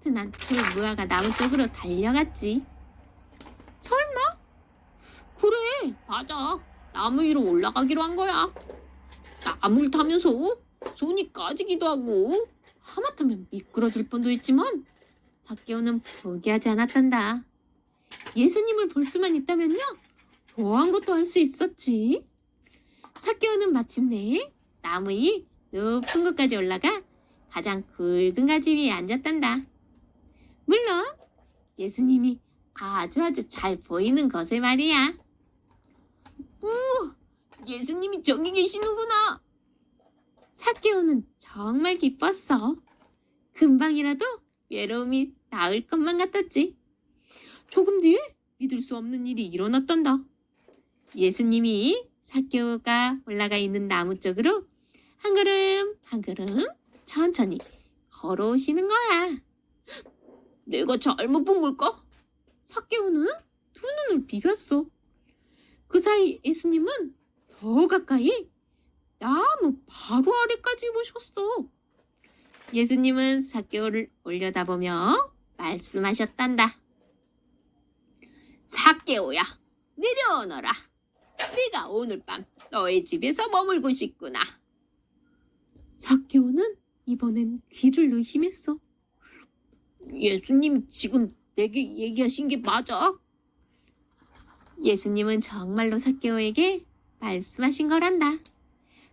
튼튼한 그 무화과 나무 쪽으로 달려갔지. 설마? 그래, 맞아. 나무 위로 올라가기로 한 거야. 나무를 타면서 손이 까지기도 하고 하마터면 미끄러질 뻔도 했지만 삭개오는 포기하지 않았단다. 예수님을 볼 수만 있다면요, 더한 것도 할 수 있었지. 삭개오는 마침내 나무 위 높은 곳까지 올라가 가장 굵은 가지 위에 앉았단다. 물론 예수님이 아주 잘 보이는 것에 말이야. 우와, 예수님이 저기 계시는구나. 삭개오는 정말 기뻤어. 금방이라도 외로움이 나을 것만 같았지. 조금 뒤에 믿을 수 없는 일이 일어났단다. 예수님이 삭개오가 올라가 있는 나무 쪽으로 한 걸음 한 걸음 천천히 걸어오시는 거야. 내가 잘못 본 걸까? 삭개오는 두 눈을 비볐어. 그 사이 예수님은 더 가까이 나무 바로 아래까지 보셨어. 예수님은 삭개오를 올려다보며 말씀하셨단다. 삭개오야, 내려오너라. 네가 오늘 밤 너의 집에서 머물고 싶구나. 삭개오는 이번엔 귀를 의심했어. 예수님이 지금 내게 얘기하신 게 맞아? 예수님은 정말로 삭개오에게 말씀하신 거란다.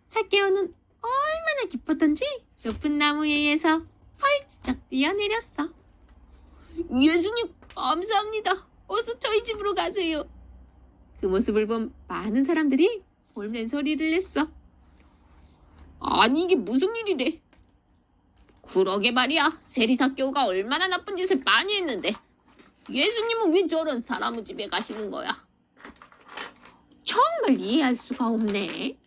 삭개오는 얼마나 기뻤던지 높은 나무 위에서 펄쩍 뛰어내렸어. 예수님, 감사합니다. 어서 저희 집으로 가세요. 그 모습을 본 많은 사람들이 볼멘 소리를 냈어. 아니, 이게 무슨 일이래? 그러게 말이야. 세리삭개오가 얼마나 나쁜 짓을 많이 했는데 예수님은 왜 저런 사람의 집에 가시는 거야? 정말 이해할 수가 없네.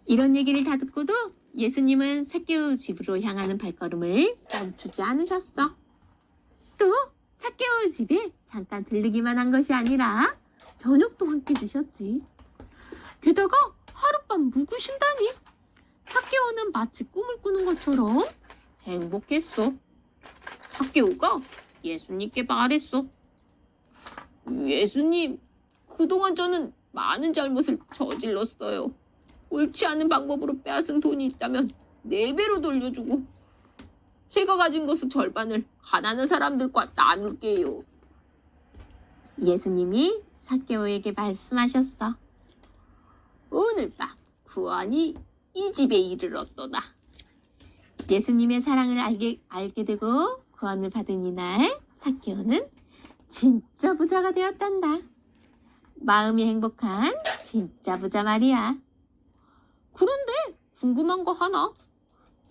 이런 얘기를 다 듣고도 예수님은 삭개오 집으로 향하는 발걸음을 멈추지 않으셨어. 또 삭개오 집에 잠깐 들르기만 한 것이 아니라 저녁도 함께 드셨지. 게다가 하룻밤 묵으신다니. 삭개오는 마치 꿈을 꾸는 것처럼 행복했어. 삭개오가 예수님께 말했어. 예수님, 그동안 저는 많은 잘못을 저질렀어요. 옳지 않은 방법으로 빼앗은 돈이 있다면 4배로 돌려주고 제가 가진 것의 절반을 가난한 사람들과 나눌게요. 예수님이 삭개오에게 말씀하셨어. 오늘 밤 구원이 이 집에 이르렀도다. 예수님의 사랑을 알게 되고 구원을 받은 이날 삭개오는 진짜 부자가 되었단다. 마음이 행복한 진짜 부자 말이야. 그런데 궁금한 거 하나.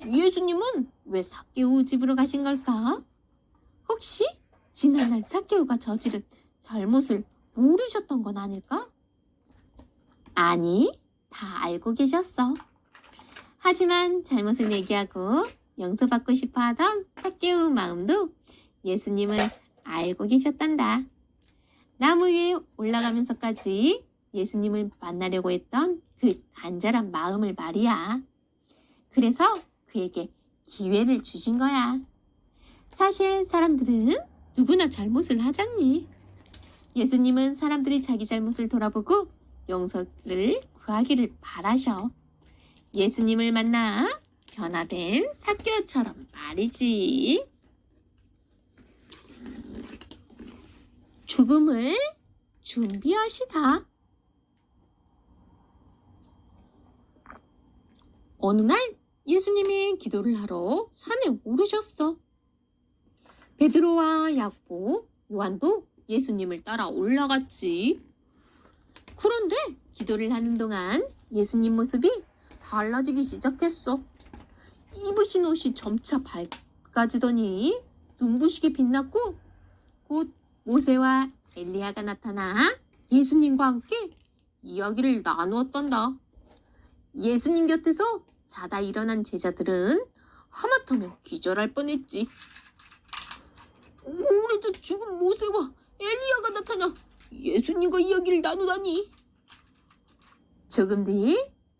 예수님은 왜 삭개오 집으로 가신 걸까? 혹시 지난날 삭개오가 저지른 잘못을 모르셨던 건 아닐까? 아니, 다 알고 계셨어. 하지만 잘못을 얘기하고 용서받고 싶어 하던 삭개오 마음도 예수님은 알고 계셨단다. 나무 위에 올라가면서까지 예수님을 만나려고 했던 그 간절한 마음을 말이야. 그래서 그에게 기회를 주신 거야. 사실 사람들은 누구나 잘못을 하잖니. 예수님은 사람들이 자기 잘못을 돌아보고 용서를 구하기를 바라셔. 예수님을 만나 변화된 삭개오처럼 말이지. 죽음을 준비하시다. 어느 날 예수님이 기도를 하러 산에 오르셨어. 베드로와 야고보, 요한도 예수님을 따라 올라갔지. 그런데 기도를 하는 동안 예수님 모습이 달라지기 시작했어. 입으신 옷이 점차 밝아지더니 눈부시게 빛났고 곧 모세와 엘리야가 나타나 예수님과 함께 이야기를 나누었단다. 예수님 곁에서 자다 일어난 제자들은 하마터면 기절할 뻔했지. 오래전 죽은 모세와 엘리야가 나타나 예수님과 이야기를 나누다니. 조금 뒤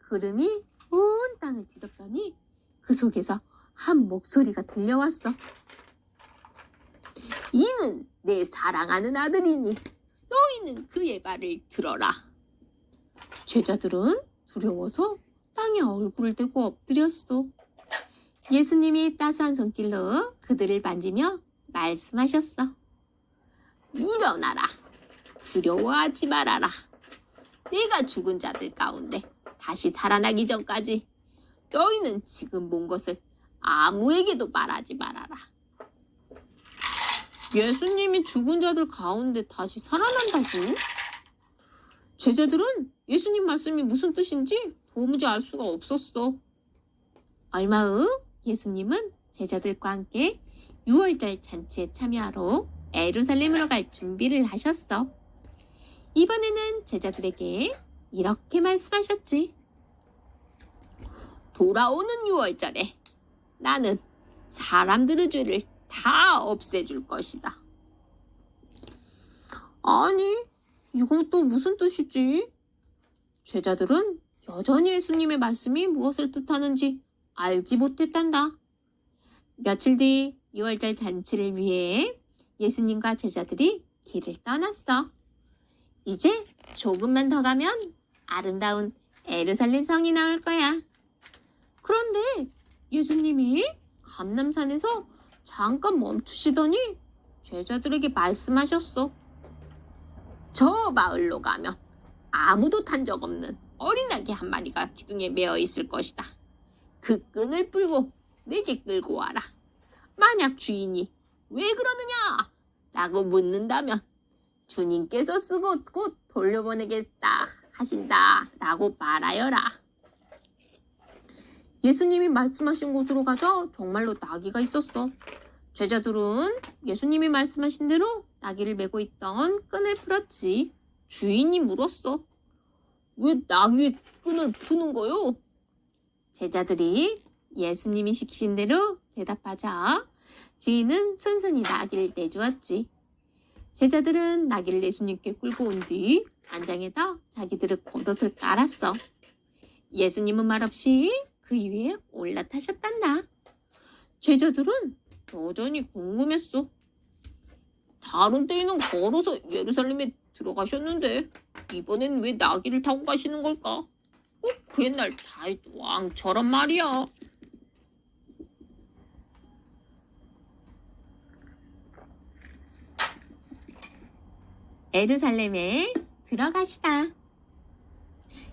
구름이 온 땅을 뒤덮더니 그 속에서 한 목소리가 들려왔어. 이는 내 사랑하는 아들이니 너희는 그의 말을 들어라. 제자들은 두려워서 땅에 얼굴을 대고 엎드렸어. 예수님이 따스한 손길로 그들을 만지며 말씀하셨어. 일어나라. 두려워하지 말아라. 내가 죽은 자들 가운데 다시 살아나기 전까지 너희는 지금 본 것을 아무에게도 말하지 말아라. 예수님이 죽은 자들 가운데 다시 살아난다고? 제자들은 예수님 말씀이 무슨 뜻인지 도무지 알 수가 없었어. 얼마 후 예수님은 제자들과 함께 유월절 잔치에 참여하러 예루살렘으로 갈 준비를 하셨어. 이번에는 제자들에게 이렇게 말씀하셨지. 돌아오는 유월절에 나는 사람들의 죄를 다 없애줄 것이다. 아니, 이건 또 무슨 뜻이지? 제자들은 여전히 예수님의 말씀이 무엇을 뜻하는지 알지 못했단다. 며칠 뒤 유월절 잔치를 위해 예수님과 제자들이 길을 떠났어. 이제 조금만 더 가면 아름다운 예루살렘 성이 나올 거야. 그런데 예수님이 감람산에서 잠깐 멈추시더니 제자들에게 말씀하셨어. 저 마을로 가면 아무도 탄 적 없는 어린 날개 한 마리가 기둥에 매어 있을 것이다. 그 끈을 풀고 내게 끌고 와라. 만약 주인이 왜 그러느냐? 라고 묻는다면 주님께서 쓰고 곧 돌려보내겠다 하신다 라고 말하여라. 예수님이 말씀하신 곳으로 가자 정말로 나귀가 있었어. 제자들은 예수님이 말씀하신 대로 나귀를 메고 있던 끈을 풀었지. 주인이 물었어. 왜 나귀의 끈을 푸는 거요? 제자들이 예수님이 시키신 대로 대답하자 주인은 순순히 나귀를 내주었지. 제자들은 나귀를 예수님께 끌고 온 뒤 안장에다 자기들의 겉옷을 깔았어. 예수님은 말없이 그 위에 올라타셨단다. 제자들은 여전히 궁금했어. 다른 때에는 걸어서 예루살렘에 들어가셨는데 이번엔 왜 나귀를 타고 가시는 걸까? 꼭 그 옛날 다윗 왕처럼 말이야. 에루살렘에 들어가시다.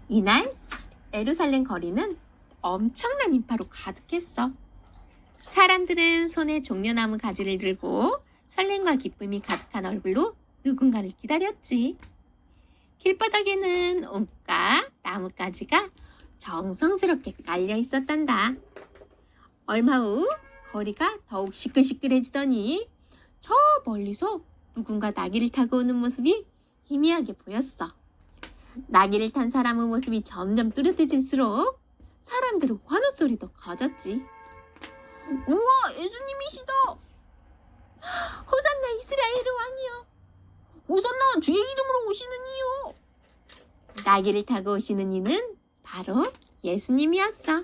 이날 에루살렘 거리는 엄청난 인파로 가득했어. 사람들은 손에 종려나무 가지를 들고 설렘과 기쁨이 가득한 얼굴로 누군가를 기다렸지. 길바닥에는 옷과 나뭇가지가 정성스럽게 깔려 있었단다. 얼마 후 거리가 더욱 시끌시끌해지더니 저 멀리서 누군가 나귀를 타고 오는 모습이 희미하게 보였어. 나귀를 탄 사람의 모습이 점점 뚜렷해질수록 사람들의 환호 소리도 커졌지. 우와, 예수님이시다. 호산나 이스라엘의 왕이여. 호산나 주의 이름으로 오시는 이요. 나귀를 타고 오시는 이는 바로 예수님이었어.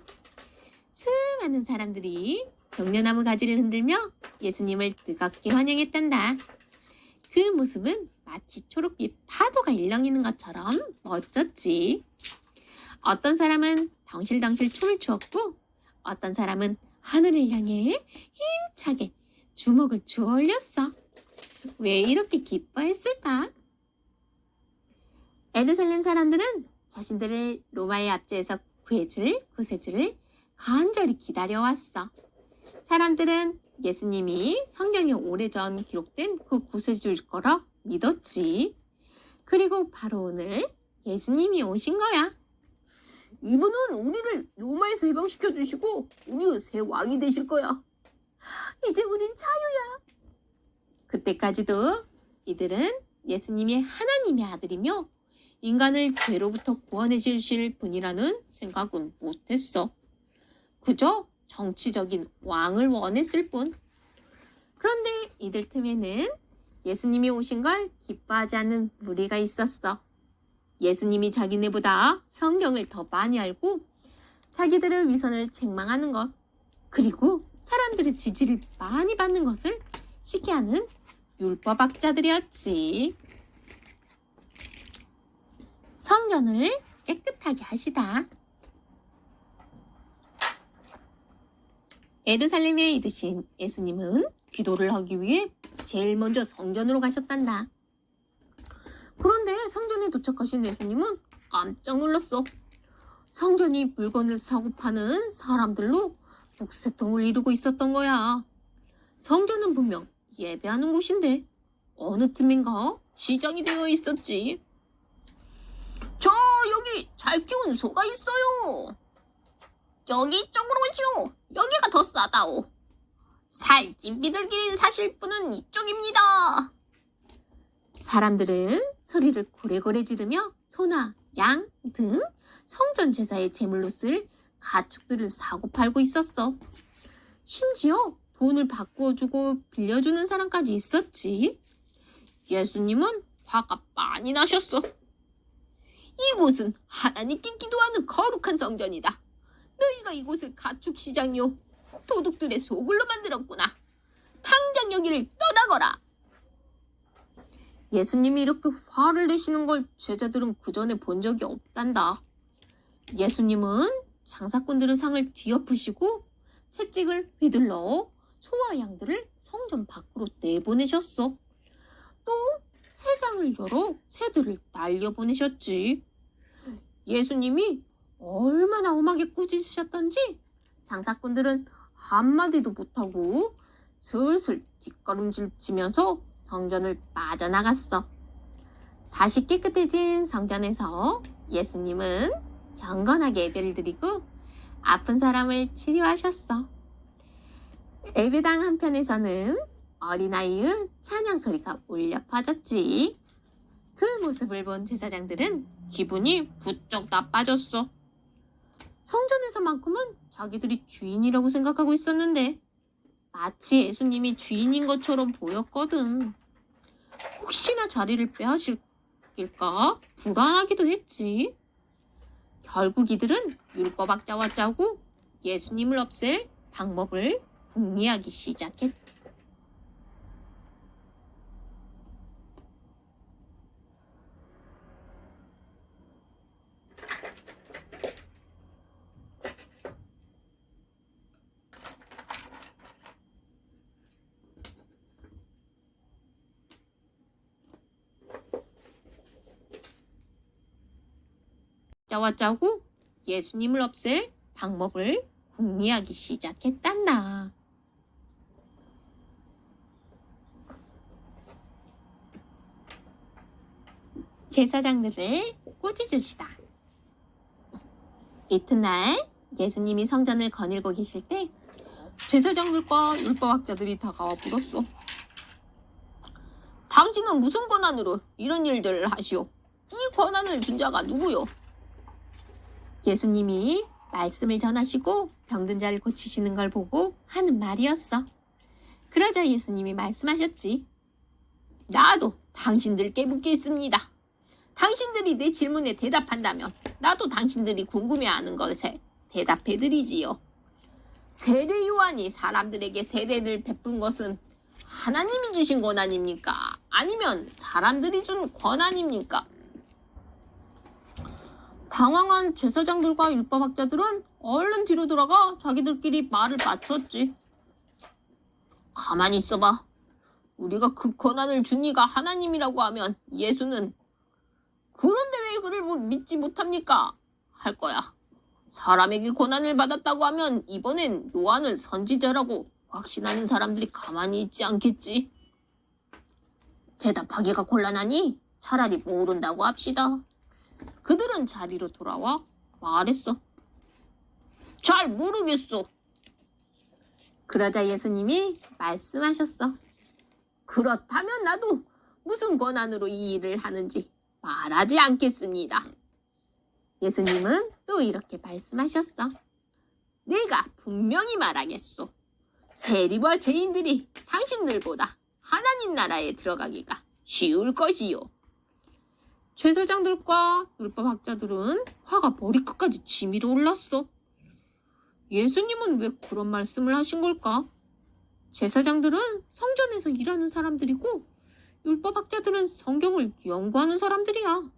수많은 사람들이 종려나무 가지를 흔들며 예수님을 뜨겁게 환영했단다. 그 모습은 마치 초록빛 파도가 일렁이는 것처럼 멋졌지. 어떤 사람은 덩실덩실 춤을 추었고 어떤 사람은 하늘을 향해 힘차게 주먹을 주워 올렸어. 왜 이렇게 기뻐했을까? 에루살렘 사람들은 자신들을 로마의 압제에서 구세주를 간절히 기다려왔어. 사람들은 예수님이 성경에 오래전 기록된 그 구세주일 거라 믿었지. 그리고 바로 오늘 예수님이 오신 거야. 이분은 우리를 로마에서 해방시켜 주시고 우리 새 왕이 되실 거야. 이제 우린 자유야. 그때까지도 이들은 예수님이 하나님의 아들이며 인간을 죄로부터 구원해 주실 분이라는 생각은 못했어. 그저 정치적인 왕을 원했을 뿐. 그런데 이들 틈에는 예수님이 오신 걸 기뻐하지 않는 무리가 있었어. 예수님이 자기네보다 성경을 더 많이 알고 자기들의 위선을 책망하는 것, 그리고 사람들의 지지를 많이 받는 것을 시기하는 율법학자들이었지. 성전을 깨끗하게 하시다. 에루살렘에 있으신 예수님은 기도를 하기 위해 제일 먼저 성전으로 가셨단다. 그런데 성전에 도착하신 예수님은 깜짝 놀랐어. 성전이 물건을 사고 파는 사람들로 복새통을 이루고 있었던 거야. 성전은 분명 예배하는 곳인데 어느 틈인가 시장이 되어 있었지. 저 여기 잘 키운 소가 있어요. 여기 이쪽으로 오시오. 여기가 더 싸다오. 살찐 비둘기를 사실 분은 이쪽입니다. 사람들은 소리를 고래고래 지르며 소나 양 등 성전 제사의 제물로 쓸 가축들을 사고 팔고 있었어. 심지어 돈을 바꾸어주고 빌려주는 사람까지 있었지. 예수님은 화가 많이 나셨어. 이곳은 하나님께 기도하는 거룩한 성전이다. 너희가 이곳을 가축시장이요 도둑들의 소굴로 만들었구나. 당장 여기를 떠나거라. 예수님이 이렇게 화를 내시는 걸 제자들은 그전에 본 적이 없단다. 예수님은 장사꾼들의 상을 뒤엎으시고 채찍을 휘둘러 소와 양들을 성전 밖으로 내보내셨어. 또 새장을 열어 새들을 날려보내셨지. 예수님이 얼마나 엄하게 꾸짖으셨던지 장사꾼들은 한마디도 못하고 슬슬 뒷걸음질 치면서 성전을 빠져나갔어. 다시 깨끗해진 성전에서 예수님은 경건하게 예배를 드리고 아픈 사람을 치료하셨어. 예배당 한편에서는 어린아이의 찬양 소리가 울려 퍼졌지. 그 모습을 본 제사장들은 기분이 부쩍 나빠졌어. 성전에서만큼은 자기들이 주인이라고 생각하고 있었는데 마치 예수님이 주인인 것처럼 보였거든. 혹시나 자리를 빼앗길까 불안하기도 했지. 결국 이들은 율법학자와 짜고 예수님을 없앨 방법을 궁리하기 시작했다. 왔자고 예수님을 없앨 방법을 궁리하기 시작했단다. 제사장들을 꾸짖으시다. 이튿날 예수님이 성전을 거닐고 계실 때 제사장들과 율법학자들이 다가와 물었어. 당신은 무슨 권한으로 이런 일들을 하시오? 이 권한을 준 자가 누구요? 예수님이 말씀을 전하시고 병든 자를 고치시는 걸 보고 하는 말이었어. 그러자 예수님이 말씀하셨지. 나도 당신들께 묻겠습니다. 당신들이 내 질문에 대답한다면 나도 당신들이 궁금해하는 것에 대답해드리지요. 세례 요한이 사람들에게 세례를 베푼 것은 하나님이 주신 권한입니까? 아니면 사람들이 준 권한입니까? 당황한 제사장들과 율법학자들은 얼른 뒤로 돌아가 자기들끼리 말을 맞췄지. 가만히 있어봐. 우리가 그 권한을 준 이가 하나님이라고 하면 예수는 그런데 왜 그를 믿지 못합니까? 할 거야. 사람에게 권한을 받았다고 하면 이번엔 요한을 선지자라고 확신하는 사람들이 가만히 있지 않겠지. 대답하기가 곤란하니 차라리 모른다고 합시다. 그들은 자리로 돌아와 말했어. 잘 모르겠어. 그러자 예수님이 말씀하셨어. 그렇다면 나도 무슨 권한으로 이 일을 하는지 말하지 않겠습니다. 예수님은 또 이렇게 말씀하셨어. 내가 분명히 말하겠소. 세리와 죄인들이 당신들보다 하나님 나라에 들어가기가 쉬울 것이요. 제사장들과 율법학자들은 화가 머리끝까지 치밀어 올랐어. 예수님은 왜 그런 말씀을 하신 걸까? 제사장들은 성전에서 일하는 사람들이고 율법학자들은 성경을 연구하는 사람들이야.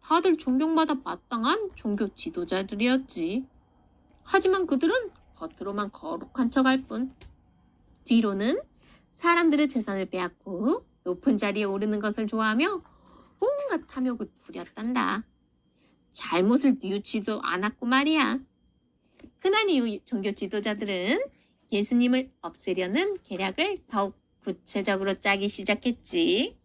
다들 존경받아 마땅한 종교 지도자들이었지. 하지만 그들은 겉으로만 거룩한 척할 뿐. 뒤로는 사람들의 재산을 빼앗고 높은 자리에 오르는 것을 좋아하며 온갖 탐욕을 부렸단다. 잘못을 뉘우치지도 않았고 말이야. 그날 이후 종교 지도자들은 예수님을 없애려는 계략을 더욱 구체적으로 짜기 시작했지.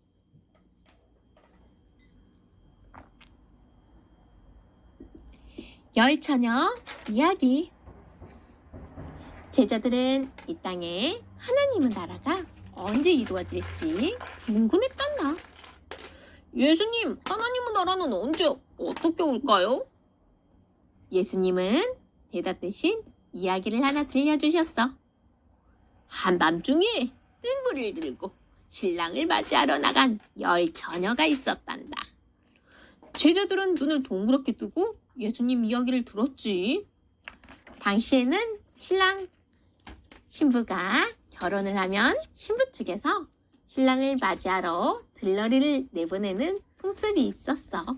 열 처녀 이야기. 제자들은 이 땅에 하나님의 나라가 언제 이루어질지 궁금했단다. 예수님, 하나님의 나라는 언제 어떻게 올까요? 예수님은 대답 대신 이야기를 하나 들려주셨어. 한밤중에 등불을 들고 신랑을 맞이하러 나간 10 처녀가 있었단다. 제자들은 눈을 동그랗게 뜨고 예수님 이야기를 들었지. 당시에는 신부가 결혼을 하면 신부 측에서 신랑을 맞이하러 들러리를 내보내는 풍습이 있었어.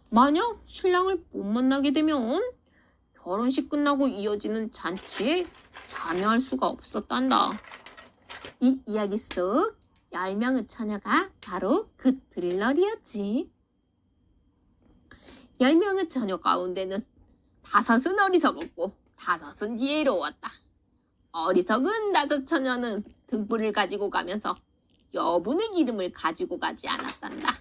만약 신랑을 못 만나게 되면 결혼식 끝나고 이어지는 잔치에 참여할 수가 없었단다. 이 이야기 속 10명의 처녀가 바로 그 들러리였지. 10명의 처녀 가운데는 5은 어리석었고 5은 지혜로웠다. 어리석은 5 처녀는 등불을 가지고 가면서 여분의 기름을 가지고 가지 않았단다.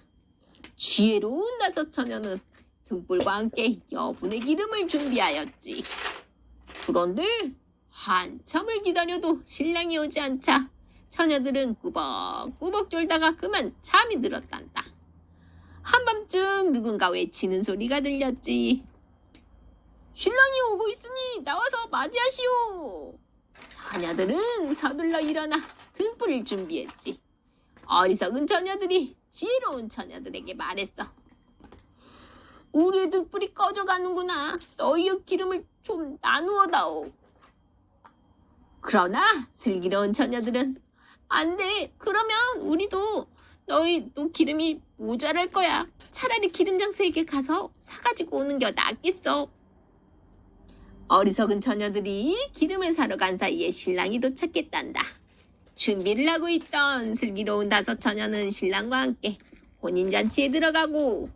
지혜로운 5 처녀는 등불과 함께 여분의 기름을 준비하였지. 그런데 한참을 기다려도 신랑이 오지 않자 처녀들은 꾸벅꾸벅 졸다가 그만 잠이 들었단다. 한밤중 누군가 외치는 소리가 들렸지. 신랑이 오고 있으니 나와서 맞이하시오. 처녀들은 서둘러 일어나 등불을 준비했지. 어리석은 처녀들이 지혜로운 처녀들에게 말했어. 우리의 등불이 꺼져가는구나. 너희의 기름을 좀 나누어다오. 그러나 슬기로운 처녀들은 안 돼. 그러면 우리도 너희도 기름이 모자랄 거야. 차라리 기름 장수에게 가서 사가지고 오는 게 낫겠어. 어리석은 처녀들이 기름을 사러 간 사이에 신랑이 도착했단다. 준비를 하고 있던 슬기로운 5 처녀는 신랑과 함께 혼인잔치에 들어가고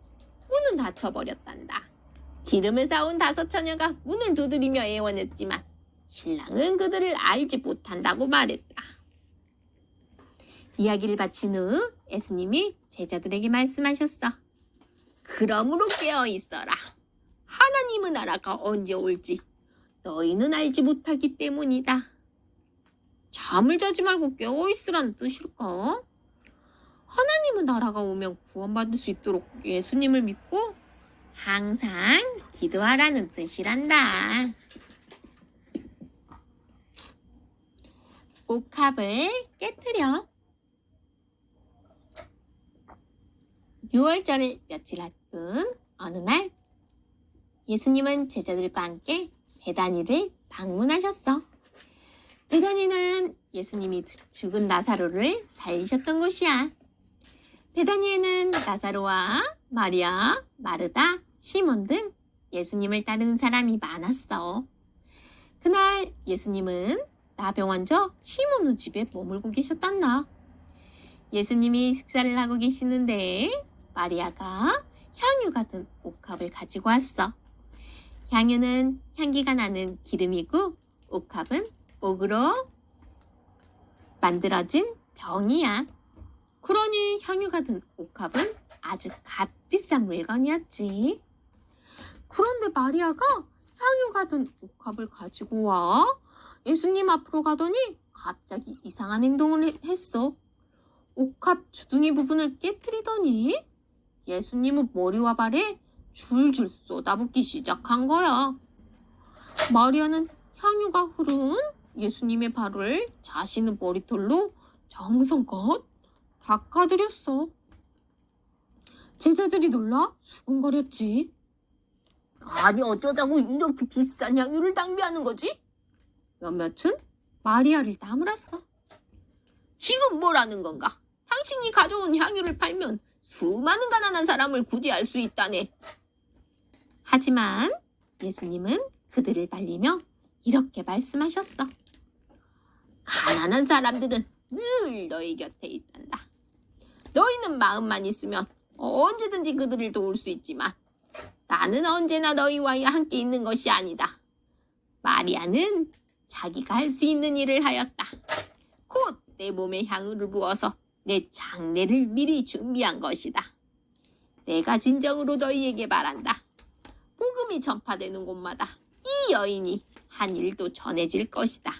문은 닫혀버렸단다. 기름을 쌓은 5 처녀가 문을 두드리며 애원했지만 신랑은 그들을 알지 못한다고 말했다. 이야기를 마친 후 예수님이 제자들에게 말씀하셨어. 그러므로 깨어 있어라. 하나님의 나라가 언제 올지 너희는 알지 못하기 때문이다. 잠을 자지 말고 깨어 있으라는 뜻일까? 하나님의 나라가 오면 구원받을 수 있도록 예수님을 믿고 항상 기도하라는 뜻이란다. 옥합을 깨트려. 6월절을 며칠 앞둔 어느 날 예수님은 제자들과 함께 베다니를 방문하셨어. 베다니는 예수님이 죽은 나사로를 살리셨던 곳이야. 베다니에는 나사로와 마리아, 마르다, 시몬 등 예수님을 따르는 사람이 많았어. 그날 예수님은 나병환자 시몬의 집에 머물고 계셨단다. 예수님이 식사를 하고 계시는데 마리아가 향유 같은 옥합을 가지고 왔어. 향유는 향기가 나는 기름이고 옥합은 옥으로 만들어진 병이야. 그러니 향유 같은 옥합은 아주 값비싼 물건이었지. 그런데 마리아가 향유 같은 옥합을 가지고 와 예수님 앞으로 가더니 갑자기 이상한 행동을 했어. 옥합 주둥이 부분을 깨트리더니 예수님의 머리와 발에 줄줄 쏟아붓기 시작한 거야. 마리아는 향유가 흐른 예수님의 발을 자신의 머리털로 정성껏 닦아드렸어. 제자들이 놀라 수군거렸지. 아니 어쩌자고 이렇게 비싼 향유를 낭비하는 거지? 몇몇은 마리아를 나무랐어. 지금 뭐라는 건가? 당신이 가져온 향유를 팔면 수많은 가난한 사람을 구제할 수 있다네. 하지만 예수님은 그들을 말리며 이렇게 말씀하셨어. 가난한 사람들은 늘 너희 곁에 있단다. 너희는 마음만 있으면 언제든지 그들을 도울 수 있지만 나는 언제나 너희와 함께 있는 것이 아니다. 마리아는 자기가 할 수 있는 일을 하였다. 곧 내 몸에 향유를 부어서 내 장례를 미리 준비한 것이다. 내가 진정으로 너희에게 말한다. 복음이 전파되는 곳마다 이 여인이 한 일도 전해질 것이다.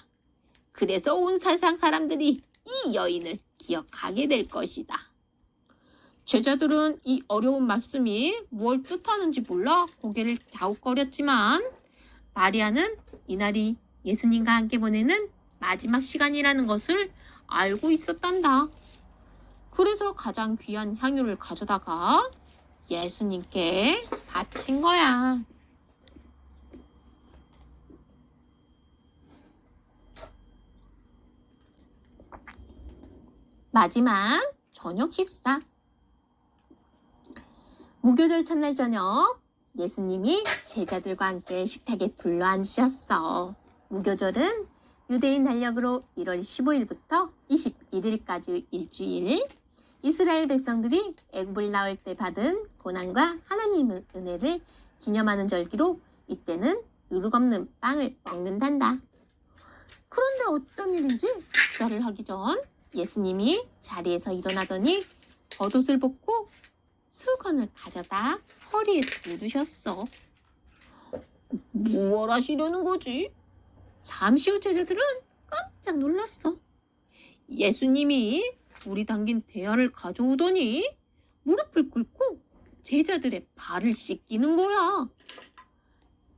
그래서 온 세상 사람들이 이 여인을 기억하게 될 것이다. 제자들은 이 어려운 말씀이 무엇을 뜻하는지 몰라 고개를 갸웃거렸지만 마리아는 이날이 예수님과 함께 보내는 마지막 시간이라는 것을 알고 있었단다. 그래서 가장 귀한 향유를 가져다가 예수님께 바친 거야. 마지막 저녁 식사. 무교절 첫날 저녁 예수님이 제자들과 함께 식탁에 둘러앉으셨어. 무교절은 유대인 달력으로 1월 15일부터 21일까지 일주일, 이스라엘 백성들이 애굽을 나올 때 받은 고난과 하나님의 은혜를 기념하는 절기로 이때는 누룩 없는 빵을 먹는단다. 그런데 어떤 일인지 식사를 하기 전 예수님이 자리에서 일어나더니 겉옷을 벗고 수건을 가져다 허리에 두르셨어. 무엇 하시려는 거지? 잠시 후 제자들은 깜짝 놀랐어. 예수님이 물이 담긴 대야를 가져오더니 무릎을 꿇고 제자들의 발을 씻기는 거야.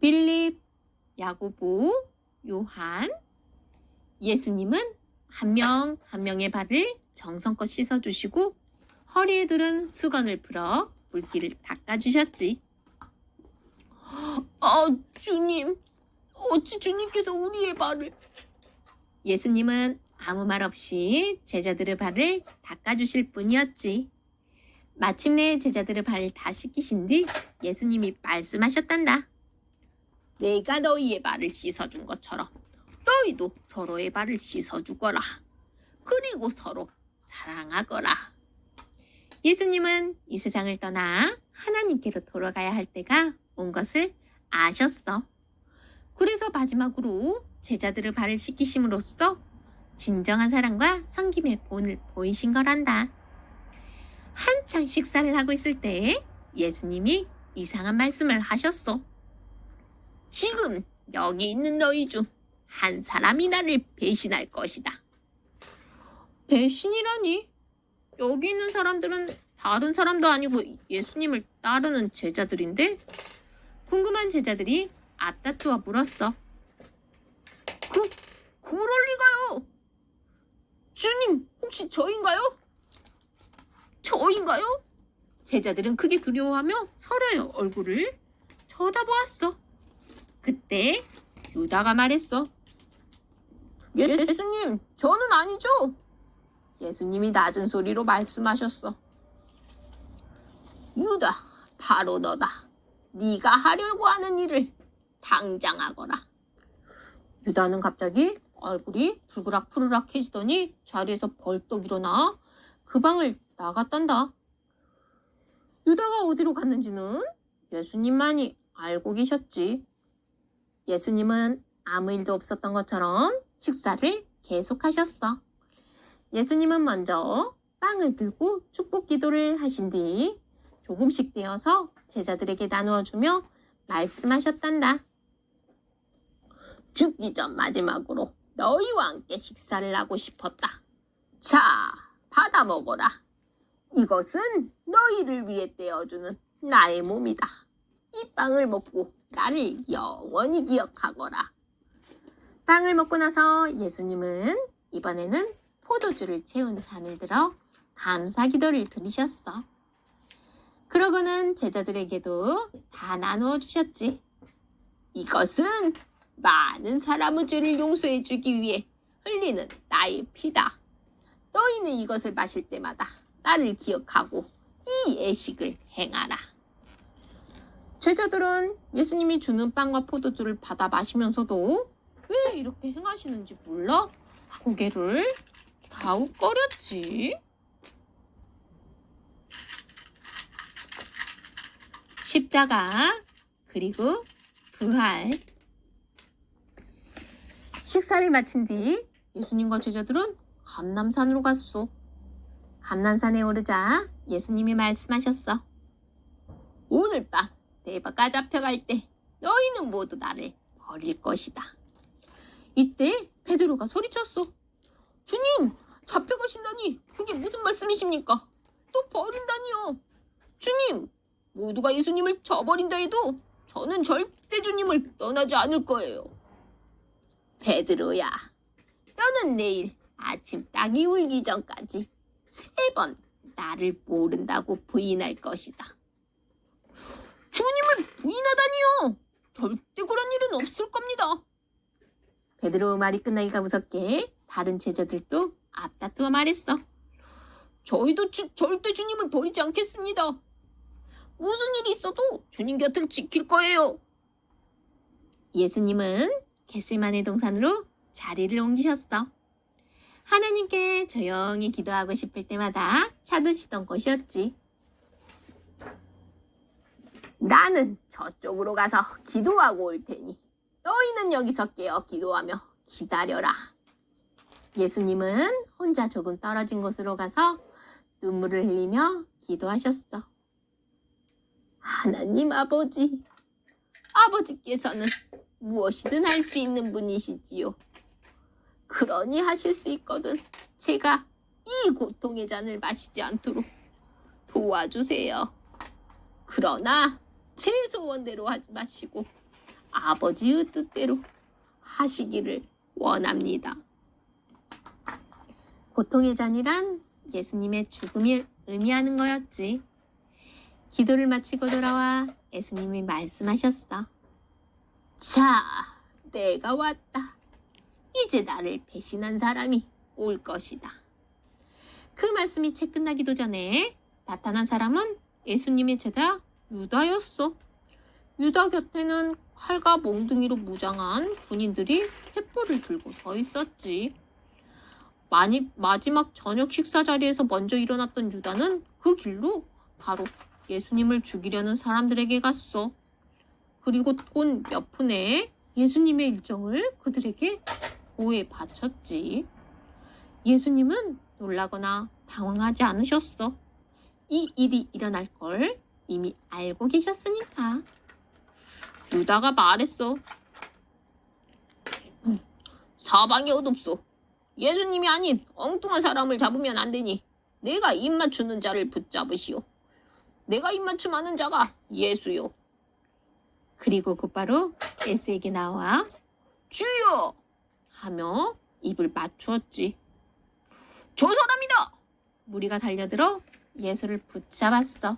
빌립, 야고보, 요한, 예수님은 한 명 한 명의 발을 정성껏 씻어주시고 허리에 두른 수건을 풀어 물기를 닦아주셨지. 주님, 어찌 주님께서 우리의 발을... 예수님은 아무 말 없이 제자들의 발을 닦아주실 뿐이었지. 마침내 제자들의 발을 다 씻기신 뒤 예수님이 말씀하셨단다. 내가 너희의 발을 씻어준 것처럼 너희도 서로의 발을 씻어주거라. 그리고 서로 사랑하거라. 예수님은 이 세상을 떠나 하나님께로 돌아가야 할 때가 온 것을 아셨어. 그래서 마지막으로 제자들을 발을 씻기심으로써 진정한 사랑과 섬김의 본을 보이신 거란다. 한창 식사를 하고 있을 때 예수님이 이상한 말씀을 하셨어. 지금 여기 있는 너희 중 한 사람이 나를 배신할 것이다. 배신이라니? 여기 있는 사람들은 다른 사람도 아니고 예수님을 따르는 제자들인데? 궁금한 제자들이 앞다투어 물었어. 그럴 리가요. 주님, 혹시 저인가요? 저인가요? 제자들은 크게 두려워하며 서로의 얼굴을 쳐다보았어. 그때 유다가 말했어. 예수님, 저는 아니죠. 예수님이 낮은 소리로 말씀하셨어. 유다, 바로 너다. 네가 하려고 하는 일을 당장 하거라. 유다는 갑자기 얼굴이 푸르락푸르락해지더니 자리에서 벌떡 일어나 그 방을 나갔단다. 유다가 어디로 갔는지는 예수님만이 알고 계셨지. 예수님은 아무 일도 없었던 것처럼 식사를 계속하셨어. 예수님은 먼저 빵을 들고 축복 기도를 하신 뒤 조금씩 떼어서 제자들에게 나누어 주며 말씀하셨단다. 죽기 전 마지막으로 너희와 함께 식사를 하고 싶었다. 자, 받아 먹어라. 이것은 너희를 위해 떼어주는 나의 몸이다. 이 빵을 먹고 나를 영원히 기억하거라. 빵을 먹고 나서 예수님은 이번에는 포도주를 채운 잔을 들어 감사 기도를 드리셨어. 그러고는 제자들에게도 다 나누어 주셨지. 이것은 많은 사람의 죄를 용서해 주기 위해 흘리는 나의 피다. 너희는 이것을 마실 때마다 나를 기억하고 이 예식을 행하라. 제자들은 예수님이 주는 빵과 포도주를 받아 마시면서도 왜 이렇게 행하시는지 몰라 고개를 갸웃거렸지. 십자가 그리고 부활. 식사를 마친 뒤 예수님과 제자들은 감람산으로 갔어. 감람산에 오르자 예수님이 말씀하셨어. 오늘 밤 대바가 잡혀갈 때 너희는 모두 나를 버릴 것이다. 이때 베드로가 소리쳤어. 주님, 잡혀가신다니 그게 무슨 말씀이십니까? 또 버린다니요. 주님, 모두가 예수님을 저버린다 해도 저는 절대 주님을 떠나지 않을 거예요. 베드로야, 너는 내일 아침 딱이 울기 전까지 3번 나를 모른다고 부인할 것이다. 주님을 부인하다니요. 절대 그런 일은 없을 겁니다. 베드로의 말이 끝나기가 무섭게 다른 제자들도 앞다투어 말했어. 저희도 절대 주님을 버리지 않겠습니다. 무슨 일이 있어도 주님 곁을 지킬 거예요. 예수님은 겟세마네 동산으로 자리를 옮기셨어. 하나님께 조용히 기도하고 싶을 때마다 찾으시던 곳이었지. 나는 저쪽으로 가서 기도하고 올 테니 너희는 여기서 깨어 기도하며 기다려라. 예수님은 혼자 조금 떨어진 곳으로 가서 눈물을 흘리며 기도하셨어. 하나님 아버지, 아버지께서는 무엇이든 할 수 있는 분이시지요. 그러니 하실 수 있거든 제가 이 고통의 잔을 마시지 않도록 도와주세요. 그러나 제 소원대로 하지 마시고 아버지의 뜻대로 하시기를 원합니다. 고통의 잔이란 예수님의 죽음을 의미하는 거였지. 기도를 마치고 돌아와 예수님이 말씀하셨어. 자, 내가 왔다. 이제 나를 배신한 사람이 올 것이다. 그 말씀이 채 끝나기도 전에 나타난 사람은 예수님의 제자 유다였어. 유다 곁에는 칼과 몽둥이로 무장한 군인들이 횃불을 들고 서 있었지. 마지막 저녁 식사 자리에서 먼저 일어났던 유다는 그 길로 바로 예수님을 죽이려는 사람들에게 갔어. 그리고 돈 몇 푼에 예수님의 일정을 그들에게 보에 바쳤지. 예수님은 놀라거나 당황하지 않으셨어. 이 일이 일어날 걸 이미 알고 계셨으니까. 유다가 말했어. 사방이 어둡소. 예수님이 아닌 엉뚱한 사람을 잡으면 안 되니 내가 입 맞추는 자를 붙잡으시오. 내가 입 맞춤하는 자가 예수요. 그리고 곧바로 예수에게 나와 주여! 하며 입을 맞추었지. 저 사람이다! 무리가 달려들어 예수를 붙잡았어.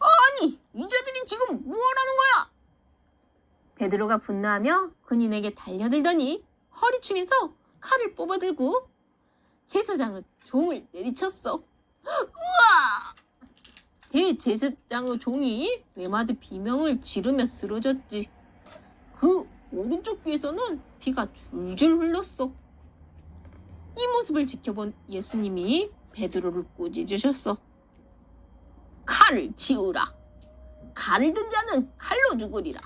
아니, 이자들이 지금 뭐하라는 거야? 베드로가 분노하며 군인에게 달려들더니 허리춤에서 칼을 뽑아들고 제사장은 종을 내리쳤어. 우와! 대제사장의 종이 외마디 비명을 지르며 쓰러졌지. 그 오른쪽 귀에서는 피가 줄줄 흘렀어. 이 모습을 지켜본 예수님이 베드로를 꾸짖으셨어. 칼을 치우라. 칼을 든 자는 칼로 죽으리라.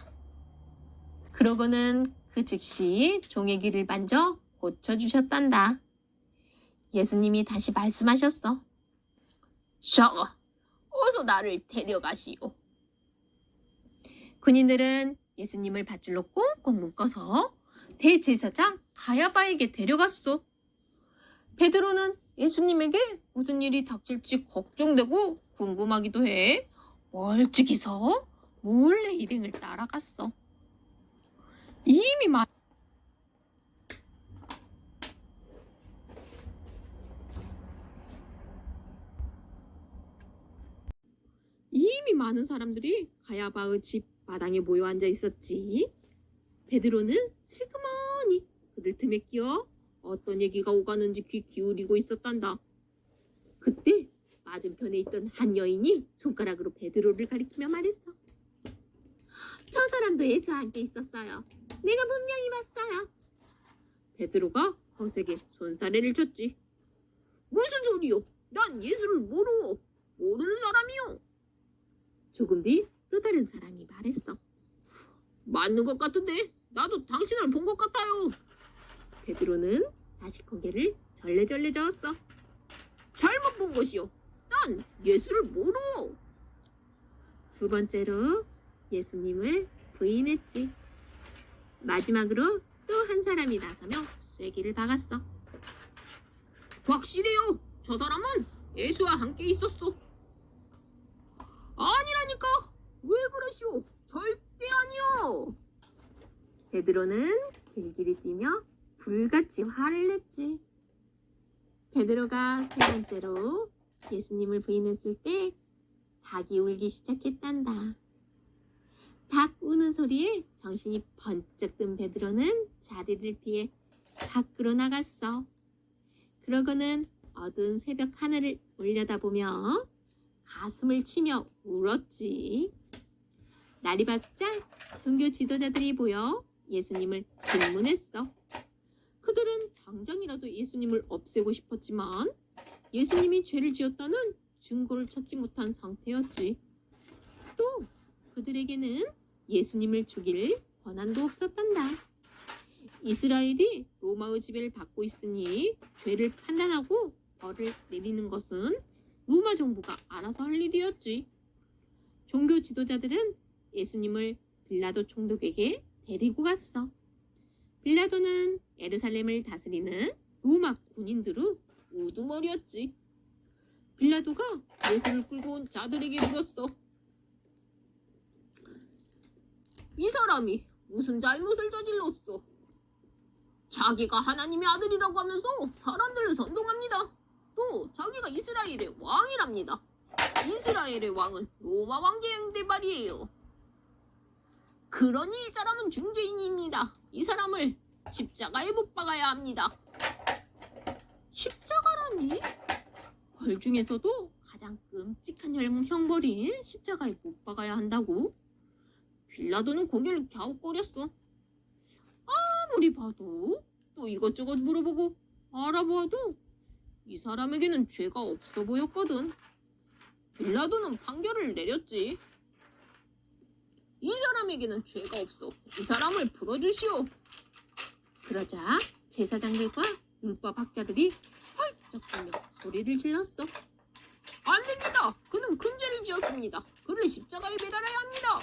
그러고는 그 즉시 종의 귀를 만져 고쳐주셨단다. 예수님이 다시 말씀하셨어. 자, 어서 나를 데려가시오. 군인들은 예수님을 밧줄로 꽁꽁 묶어서 대제사장 가야바에게 데려갔어. 베드로는 예수님에게 무슨 일이 닥칠지 걱정되고 궁금하기도 해 멀찍이 서 몰래 일행을 따라갔어. 이미 많은 사람들이 가야바의 집 마당에 모여 앉아 있었지. 베드로는 슬그머니 그들 틈에 끼어 어떤 얘기가 오가는지 귀 기울이고 있었단다. 그때 맞은편에 있던 한 여인이 손가락으로 베드로를 가리키며 말했어. 저 사람도 예수와 함께 있었어요. 내가 분명히 봤어요. 베드로가 허세게 손사래를 쳤지. 무슨 소리요? 난 예수를 모르는 사람이요. 조금 뒤 또 다른 사람이 말했어. 맞는 것 같은데 나도 당신을 본 것 같아요. 베드로는 다시 고개를 절레절레 저었어. 잘못 본 것이요. 난 예수를 모르. 두 번째로 예수님을 부인했지. 마지막으로 또 한 사람이 나서며 쐐기를 박았어. 확실해요. 저 사람은 예수와 함께 있었어. 아니라니까. 왜 그러시오? 절대 아니요. 베드로는 길길이 뛰며 불같이 화를 냈지. 베드로가 세 번째로 예수님을 부인했을 때 닭이 울기 시작했단다. 닭 우는 소리에 정신이 번쩍 든 베드로는 자리를 피해 밖으로 나갔어. 그러고는 어두운 새벽 하늘을 올려다보며 가슴을 치며 울었지. 날이 밝자 종교 지도자들이 보여 예수님을 질문했어. 그들은 당장이라도 예수님을 없애고 싶었지만 예수님이 죄를 지었다는 증거를 찾지 못한 상태였지. 또 그들에게는 예수님을 죽일 권한도 없었단다. 이스라엘이 로마의 지배를 받고 있으니 죄를 판단하고 벌을 내리는 것은 로마 정부가 알아서 할 일이었지. 종교 지도자들은 예수님을 빌라도 총독에게 데리고 갔어. 빌라도는 예루살렘을 다스리는 로마 군인들의 우두머리였지. 빌라도가 예수를 끌고 온 자들에게 물었어. 이 사람이 무슨 잘못을 저질렀어? 자기가 하나님의 아들이라고 하면서 사람들을 선동합니다. 또 자기가 이스라엘의 왕이랍니다. 이스라엘의 왕은 로마 왕제인데 말이에요. 그러니 이 사람은 중죄인입니다. 이 사람을 십자가에 못 박아야 합니다. 십자가라니? 벌 중에서도 가장 끔찍한 형벌인 십자가에 못 박아야 한다고? 빌라도는 고개를 갸웃거렸어. 아무리 봐도 또 이것저것 물어보고 알아보아도 이 사람에게는 죄가 없어 보였거든. 빌라도는 판결을 내렸지. 사람에게는 죄가 없어. 이 사람을 풀어주시오. 그러자 제사장들과 율법 학자들이 펄쩍 뛰며 소리를 질렀어. 안 됩니다. 그는 큰 죄를 지었습니다. 그를 십자가에 매달아야 합니다.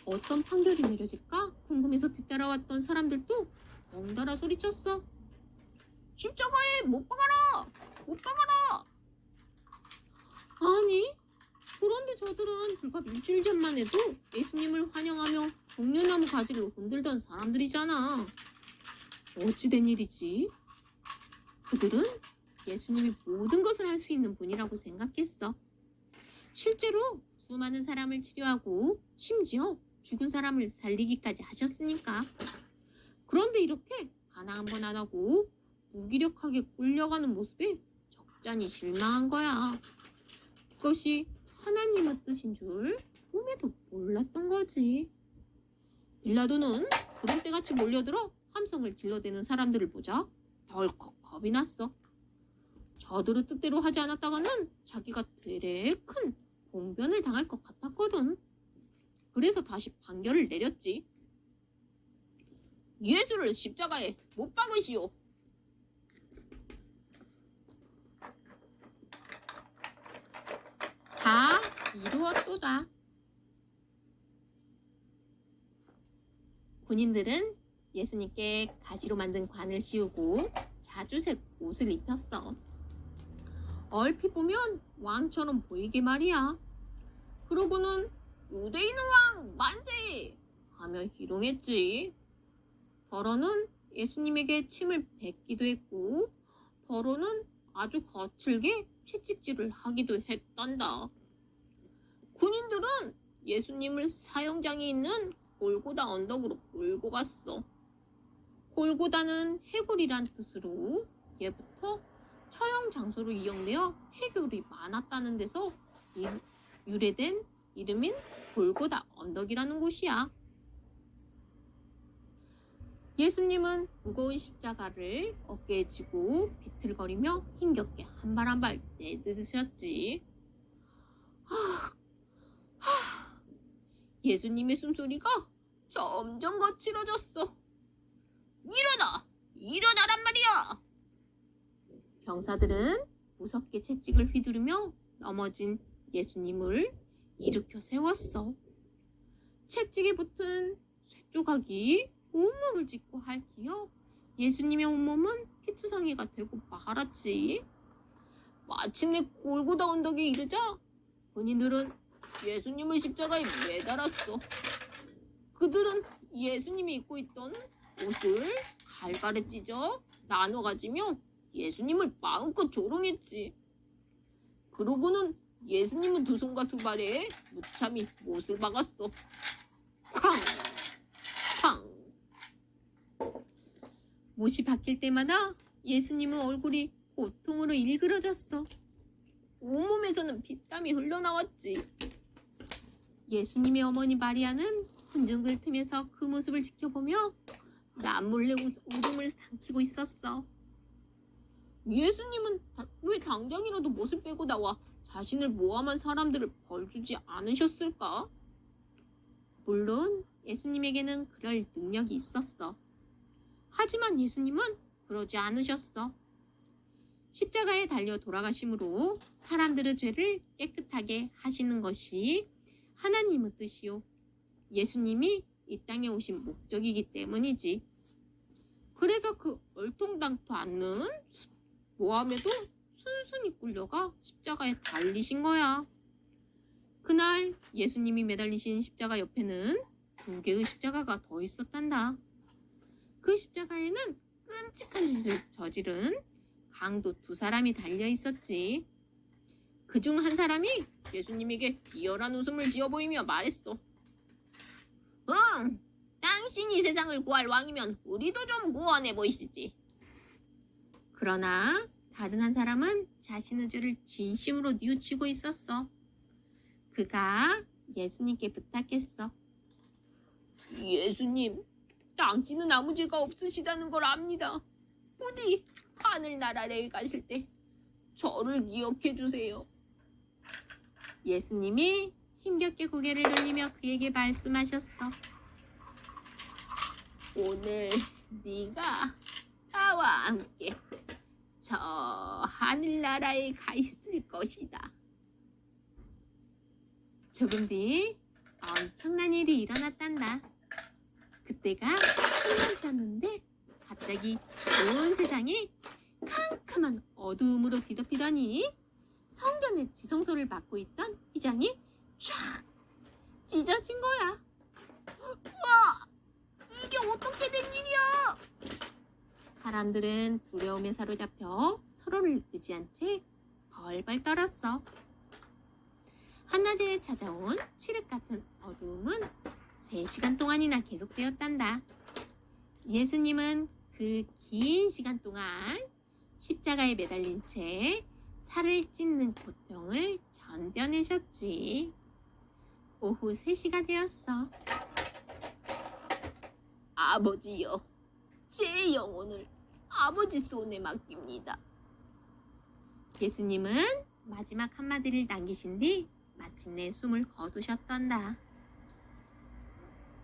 어떤 판결이 내려질까 궁금해서 뒤따라왔던 사람들도 덩달아 소리쳤어. 십자가에 못 박아라. 못 박아라. 아니, 그런데 저들은 불과 일주일 전만 해도 예수님을 환영하며 종려나무 가지를 흔들던 사람들이잖아. 어찌 된 일이지? 그들은 예수님이 모든 것을 할 수 있는 분이라고 생각했어. 실제로 수많은 사람을 치료하고 심지어 죽은 사람을 살리기까지 하셨으니까. 그런데 이렇게 하나 한 번 안 하고 무기력하게 꿀려가는 모습에 적잖이 실망한 거야. 그것이 하나님의 뜻인 줄 꿈에도 몰랐던 거지. 빌라도는 구름대같이 몰려들어 함성을 질러대는 사람들을 보자 덜컥 겁이 났어. 저들의 뜻대로 하지 않았다가는 자기가 되레 큰 봉변을 당할 것 같았거든. 그래서 다시 판결을 내렸지. 예수를 십자가에 못 박으시오. 다 이루었도다. 군인들은 예수님께 가시로 만든 관을 씌우고 자주색 옷을 입혔어. 얼핏 보면 왕처럼 보이게 말이야. 그러고는 유대인 왕 만세! 하며 희롱했지. 더러는 예수님에게 침을 뱉기도 했고 더러는 아주 거칠게 채찍질을 하기도 했단다. 군인들은 예수님을 사형장에 있는 골고다 언덕으로 몰고 갔어. 골고다는 해골이란 뜻으로 예부터 처형 장소로 이용되어 해골이 많았다는 데서 유래된 이름인 골고다 언덕이라는 곳이야. 예수님은 무거운 십자가를 어깨에 지고 비틀거리며 힘겹게 한 발 한 발 내딛으셨지. 예수님의 숨소리가 점점 거칠어졌어. 일어나! 일어나란 말이야! 병사들은 무섭게 채찍을 휘두르며 넘어진 예수님을 일으켜 세웠어. 채찍에 붙은 쇠조각이 온몸을 찢고 핥히어 예수님의 온몸은 피투성이가 되고 말았지. 마침내 골고다 언덕에 이르자 군인들은 예수님을 십자가에 매달았어. 그들은 예수님이 입고 있던 옷을 갈갈에 찢어 나눠 가지며 예수님을 마음껏 조롱했지. 그러고는 예수님은 두 손과 두 발에 무참히 못을 박았어. 쾅! 쾅! 못이 박힐 때마다 예수님의 얼굴이 고통으로 일그러졌어. 온몸에서는 피땀이 흘러나왔지. 예수님의 어머니 마리아는 hun증을 틈에서 그 모습을 지켜보며 남몰래 울음을 삼키고 있었어. 예수님은 왜 당장이라도 못을 빼고 나와 자신을 모함한 사람들을 벌주지 않으셨을까? 물론 예수님에게는 그럴 능력이 있었어. 하지만 예수님은 그러지 않으셨어. 십자가에 달려 돌아가심으로 사람들의 죄를 깨끗하게 하시는 것이 하나님의 뜻이요. 예수님이 이 땅에 오신 목적이기 때문이지. 그래서 그 얼통당토 않는 모함에도 순순히 끌려가 십자가에 달리신 거야. 그날 예수님이 매달리신 십자가 옆에는 2개의 십자가가 더 있었단다. 그 십자가에는 끔찍한 짓을 저지른 강도 2사람이 달려 있었지. 그중 한 사람이 예수님에게 비열한 웃음을 지어 보이며 말했어. 응, 당신이 세상을 구할 왕이면 우리도 좀 구원해 보이시지. 그러나 다른 한 사람은 자신의 죄를 진심으로 뉘우치고 있었어. 그가 예수님께 부탁했어. 예수님, 당신은 아무 죄가 없으시다는 걸 압니다. 부디 하늘나라에 가실 때 저를 기억해 주세요. 예수님이 힘겹게 고개를 돌리며 그에게 말씀하셨어. 오늘 네가 나와 함께 저 하늘나라에 가 있을 것이다. 조금 뒤 엄청난 일이 일어났단다. 그때가 한낮이었는데 갑자기 온 세상이 캄캄한 어두움으로 뒤덮이더니 성전의 지성소를 맡고 있던 휘장이 쫙 찢어진 거야. 우와! 이게 어떻게 된 일이야? 사람들은 두려움에 사로잡혀 서로를 의지한 채 벌벌 떨었어. 한낮에 찾아온 칠흑 같은 어두움은 3시간 동안이나 계속되었단다. 예수님은 그 긴 시간 동안 십자가에 매달린 채 살을 찢는 고통을 견뎌내셨지. 오후 3시가 되었어. 아버지여, 제 영혼을 아버지 손에 맡깁니다. 예수님은 마지막 한마디를 남기신 뒤 마침내 숨을 거두셨단다.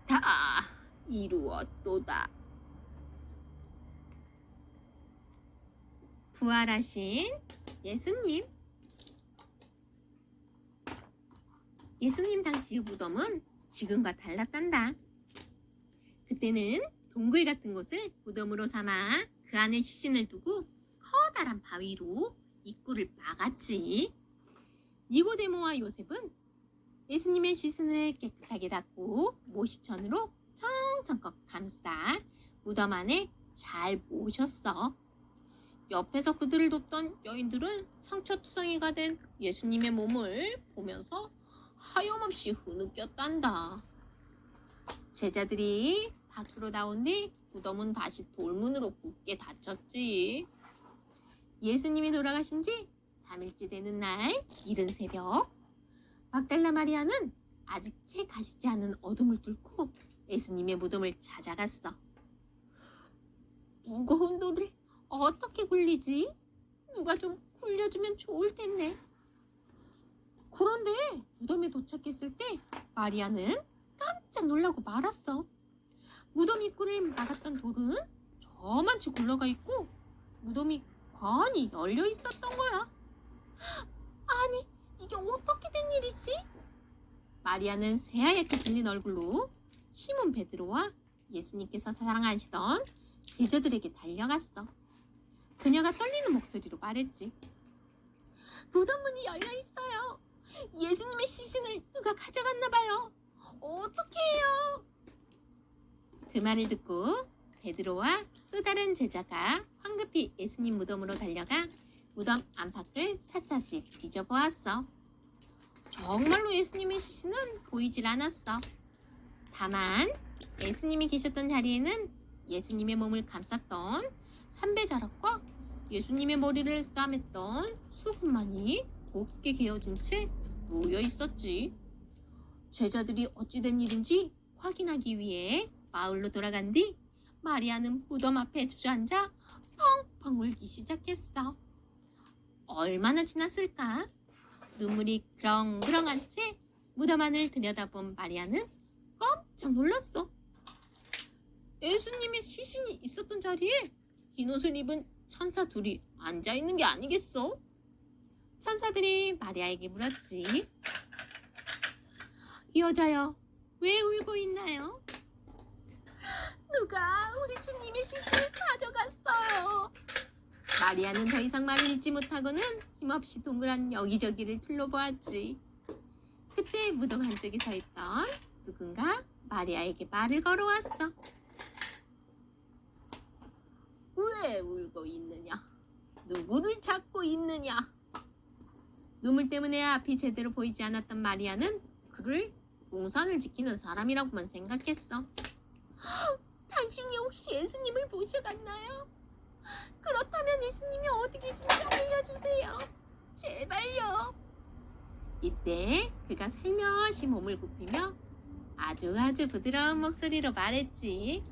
다 이루었도다. 부활하신 예수님. 예수님 당시의 무덤은 지금과 달랐단다. 그때는 동굴 같은 곳을 무덤으로 삼아 그 안에 시신을 두고 커다란 바위로 입구를 막았지. 니고데모와 요셉은 예수님의 시신을 깨끗하게 닦고 모시천으로 청청껏 감싸 무덤 안에 잘 모셨어. 옆에서 그들을 돕던 여인들은 상처투성이가 된 예수님의 몸을 보면서 하염없이 흐느꼈단다. 제자들이 밖으로 나온 뒤 무덤은 다시 돌문으로 굳게 닫혔지. 예수님이 돌아가신 지 3일째 되는 날 이른 새벽, 막달라 마리아는 아직 채 가시지 않은 어둠을 뚫고 예수님의 무덤을 찾아갔어. 무거운 돌을 어떻게 굴리지? 누가 좀 굴려주면 좋을 텐데. 그런데 무덤에 도착했을 때 마리아는 깜짝 놀라고 말았어. 무덤 입구를 막았던 돌은 저만치 굴러가 있고 무덤이 관이 열려 있었던 거야. 아니, 이게 어떻게 된 일이지? 마리아는 새하얗게 질린 얼굴로 시몬 베드로와 예수님께서 사랑하시던 제자들에게 달려갔어. 그녀가 떨리는 목소리로 말했지. 무덤 문이 열려 있어요. 예수님의 시신을 누가 가져갔나 봐요. 어떻게 해요? 그 말을 듣고 베드로와 또 다른 제자가 황급히 예수님 무덤으로 달려가 무덤 안팎을 샅샅이 뒤져보았어. 정말로 예수님의 시신은 보이질 않았어. 다만 예수님이 계셨던 자리에는 예수님의 몸을 감쌌던 삼배자락과 예수님의 머리를 싸맸던 수금만이 곱게 개어진 채 놓여 있었지. 제자들이 어찌된 일인지 확인하기 위해 마을로 돌아간 뒤 마리아는 무덤 앞에 주저앉아 펑펑 울기 시작했어. 얼마나 지났을까? 눈물이 그렁그렁한 채 무덤 안을 들여다본 마리아는 깜짝 놀랐어. 예수님의 시신이 있었던 자리에 흰 옷을 입은 천사 둘이 앉아있는 게 아니겠어? 천사들이 마리아에게 물었지. 여자여, 왜 울고 있나요? 누가 우리 주님의 시신을 가져갔어요. 마리아는 더 이상 말을 잇지 못하고는 힘없이 동그란 여기저기를 둘러보았지. 그때 무덤 한쪽에 서 있던 누군가 마리아에게 말을 걸어왔어. 왜 울고 있느냐? 누구를 찾고 있느냐? 눈물 때문에 앞이 제대로 보이지 않았던 마리아는 그를 동산을 지키는 사람이라고만 생각했어. 당신이 혹시 예수님을 모셔갔나요? 그렇다면 예수님이 어디 계신지 알려주세요. 제발요. 이때 그가 살며시 몸을 굽히며 아주 부드러운 목소리로 말했지.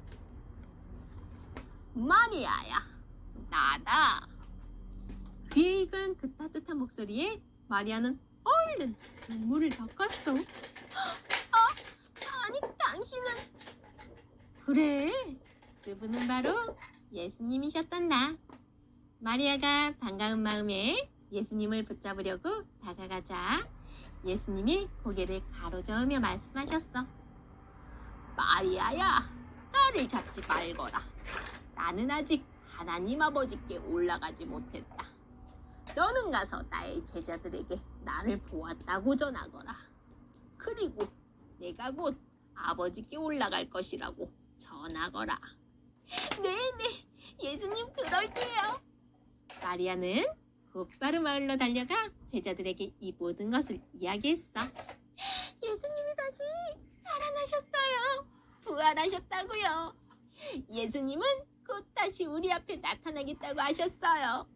마리아야, 나다. 귀에 익은 그 따뜻한 목소리에 마리아는 얼른 눈물을 닦았어. 아니, 당신은 그래, 그분은 바로 예수님이셨단다. 마리아가 반가운 마음에 예수님을 붙잡으려고 다가가자 예수님이 고개를 가로저으며 말씀하셨어. 마리아야, 나를 잡지 말거라. 나는 아직 하나님 아버지께 올라가지 못했다. 너는 가서 나의 제자들에게 나를 보았다고 전하거라. 그리고 내가 곧 아버지께 올라갈 것이라고 전하거라. 네네, 예수님 그럴게요. 마리아는 곧바로 마을로 달려가 제자들에게 이 모든 것을 이야기했어. 예수님이 다시 살아나셨어요. 부활하셨다고요. 예수님은 곧 다시 우리 앞에 나타나겠다고 하셨어요.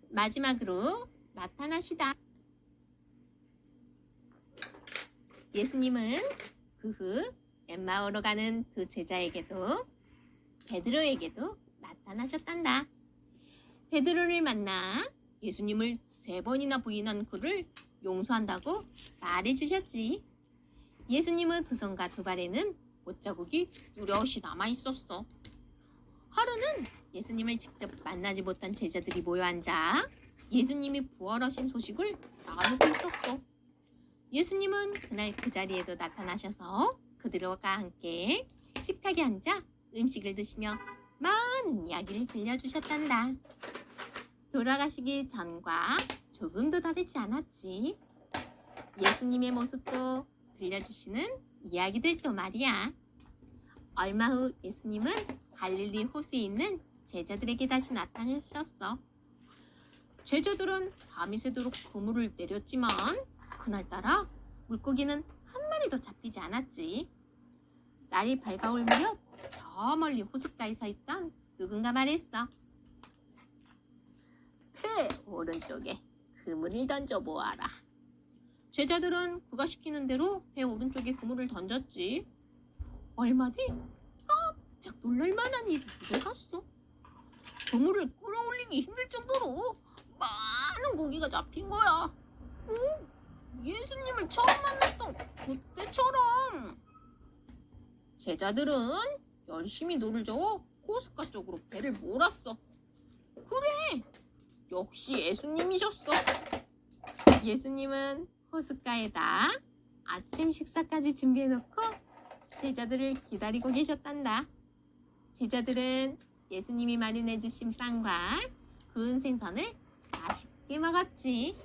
마지막으로 나타나시다. 예수님은 그 후 엠마오로 가는 두 제자에게도 베드로에게도 나타나셨단다. 베드로를 만나 예수님을 3번이나 부인한 그를 용서한다고 말해주셨지. 예수님의 두 손과 두 발에는 못자국이 뚜렷이 남아있었어. 하루는 예수님을 직접 만나지 못한 제자들이 모여 앉아 예수님이 부활하신 소식을 나누고 있었어. 예수님은 그날 그 자리에도 나타나셔서 그들과 함께 식탁에 앉아 음식을 드시며 많은 이야기를 들려주셨단다. 돌아가시기 전과 조금도 다르지 않았지. 예수님의 모습도 들려주시는 이야기들도 말이야. 얼마 후 예수님은 갈릴리 호수에 있는 제자들에게 다시 나타나셨어. 제자들은 밤이 새도록 그물을 내렸지만 그날따라 물고기는 한 마리도 잡히지 않았지. 날이 밝아올 무렵 저 멀리 호숫가에 서 있던 누군가 말했어. 배 오른쪽에 그물을 던져보아라. 제자들은 그가 시키는 대로 배 오른쪽에 그물을 던졌지. 얼마 뒤 깜짝 놀랄 만한 일이 일어났어. 그물을 끌어올리기 힘들 정도로 많은 고기가 잡힌 거야. 예수님을 처음 만났던 그때처럼. 제자들은 열심히 노를 저어 호숫가 쪽으로 배를 몰았어. 그래, 역시 예수님이셨어. 예수님은 호숫가에다 아침 식사까지 준비해놓고 제자들을 기다리고 계셨단다. 제자들은 예수님이 마련해주신 빵과 구운 생선을 맛있게 먹었지.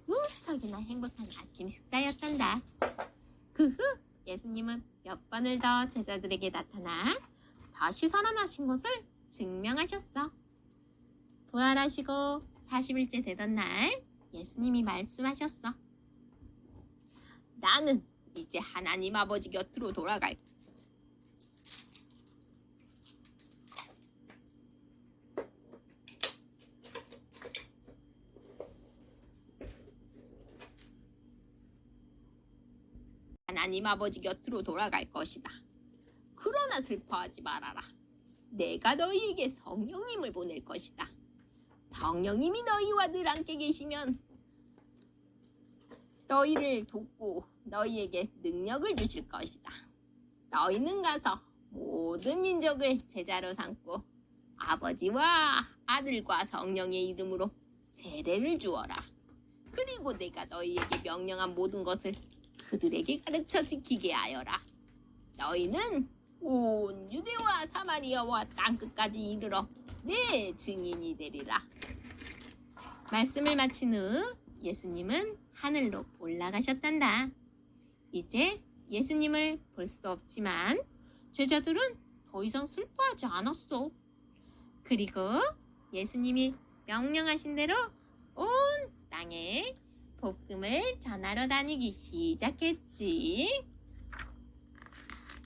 무척이나 행복한 아침 식사였단다. 그 후 예수님은 몇 번을 더 제자들에게 나타나 다시 살아나신 것을 증명하셨어. 부활하시고 40일째 되던 날 예수님이 말씀하셨어. 나는 이제 하나님 아버지 곁으로 돌아갈 거야. 하나님 아버지 곁으로 돌아갈 것이다. 그러나 슬퍼하지 말아라. 내가 너희에게 성령님을 보낼 것이다. 성령님이 너희와 늘 함께 계시면 너희를 돕고 너희에게 능력을 주실 것이다. 너희는 가서 모든 민족을 제자로 삼고 아버지와 아들과 성령의 이름으로 세례를 주어라. 그리고 내가 너희에게 명령한 모든 것을 그들에게 가르쳐 지키게 하여라. 너희는 온 유대와 사마리아와 땅끝까지 이르러 내 증인이 되리라. 말씀을 마친 후 예수님은 하늘로 올라가셨단다. 이제 예수님을 볼 수 없지만 제자들은 더 이상 슬퍼하지 않았어. 그리고 예수님이 명령하신 대로 온 땅에 복음을 전하러 다니기 시작했지.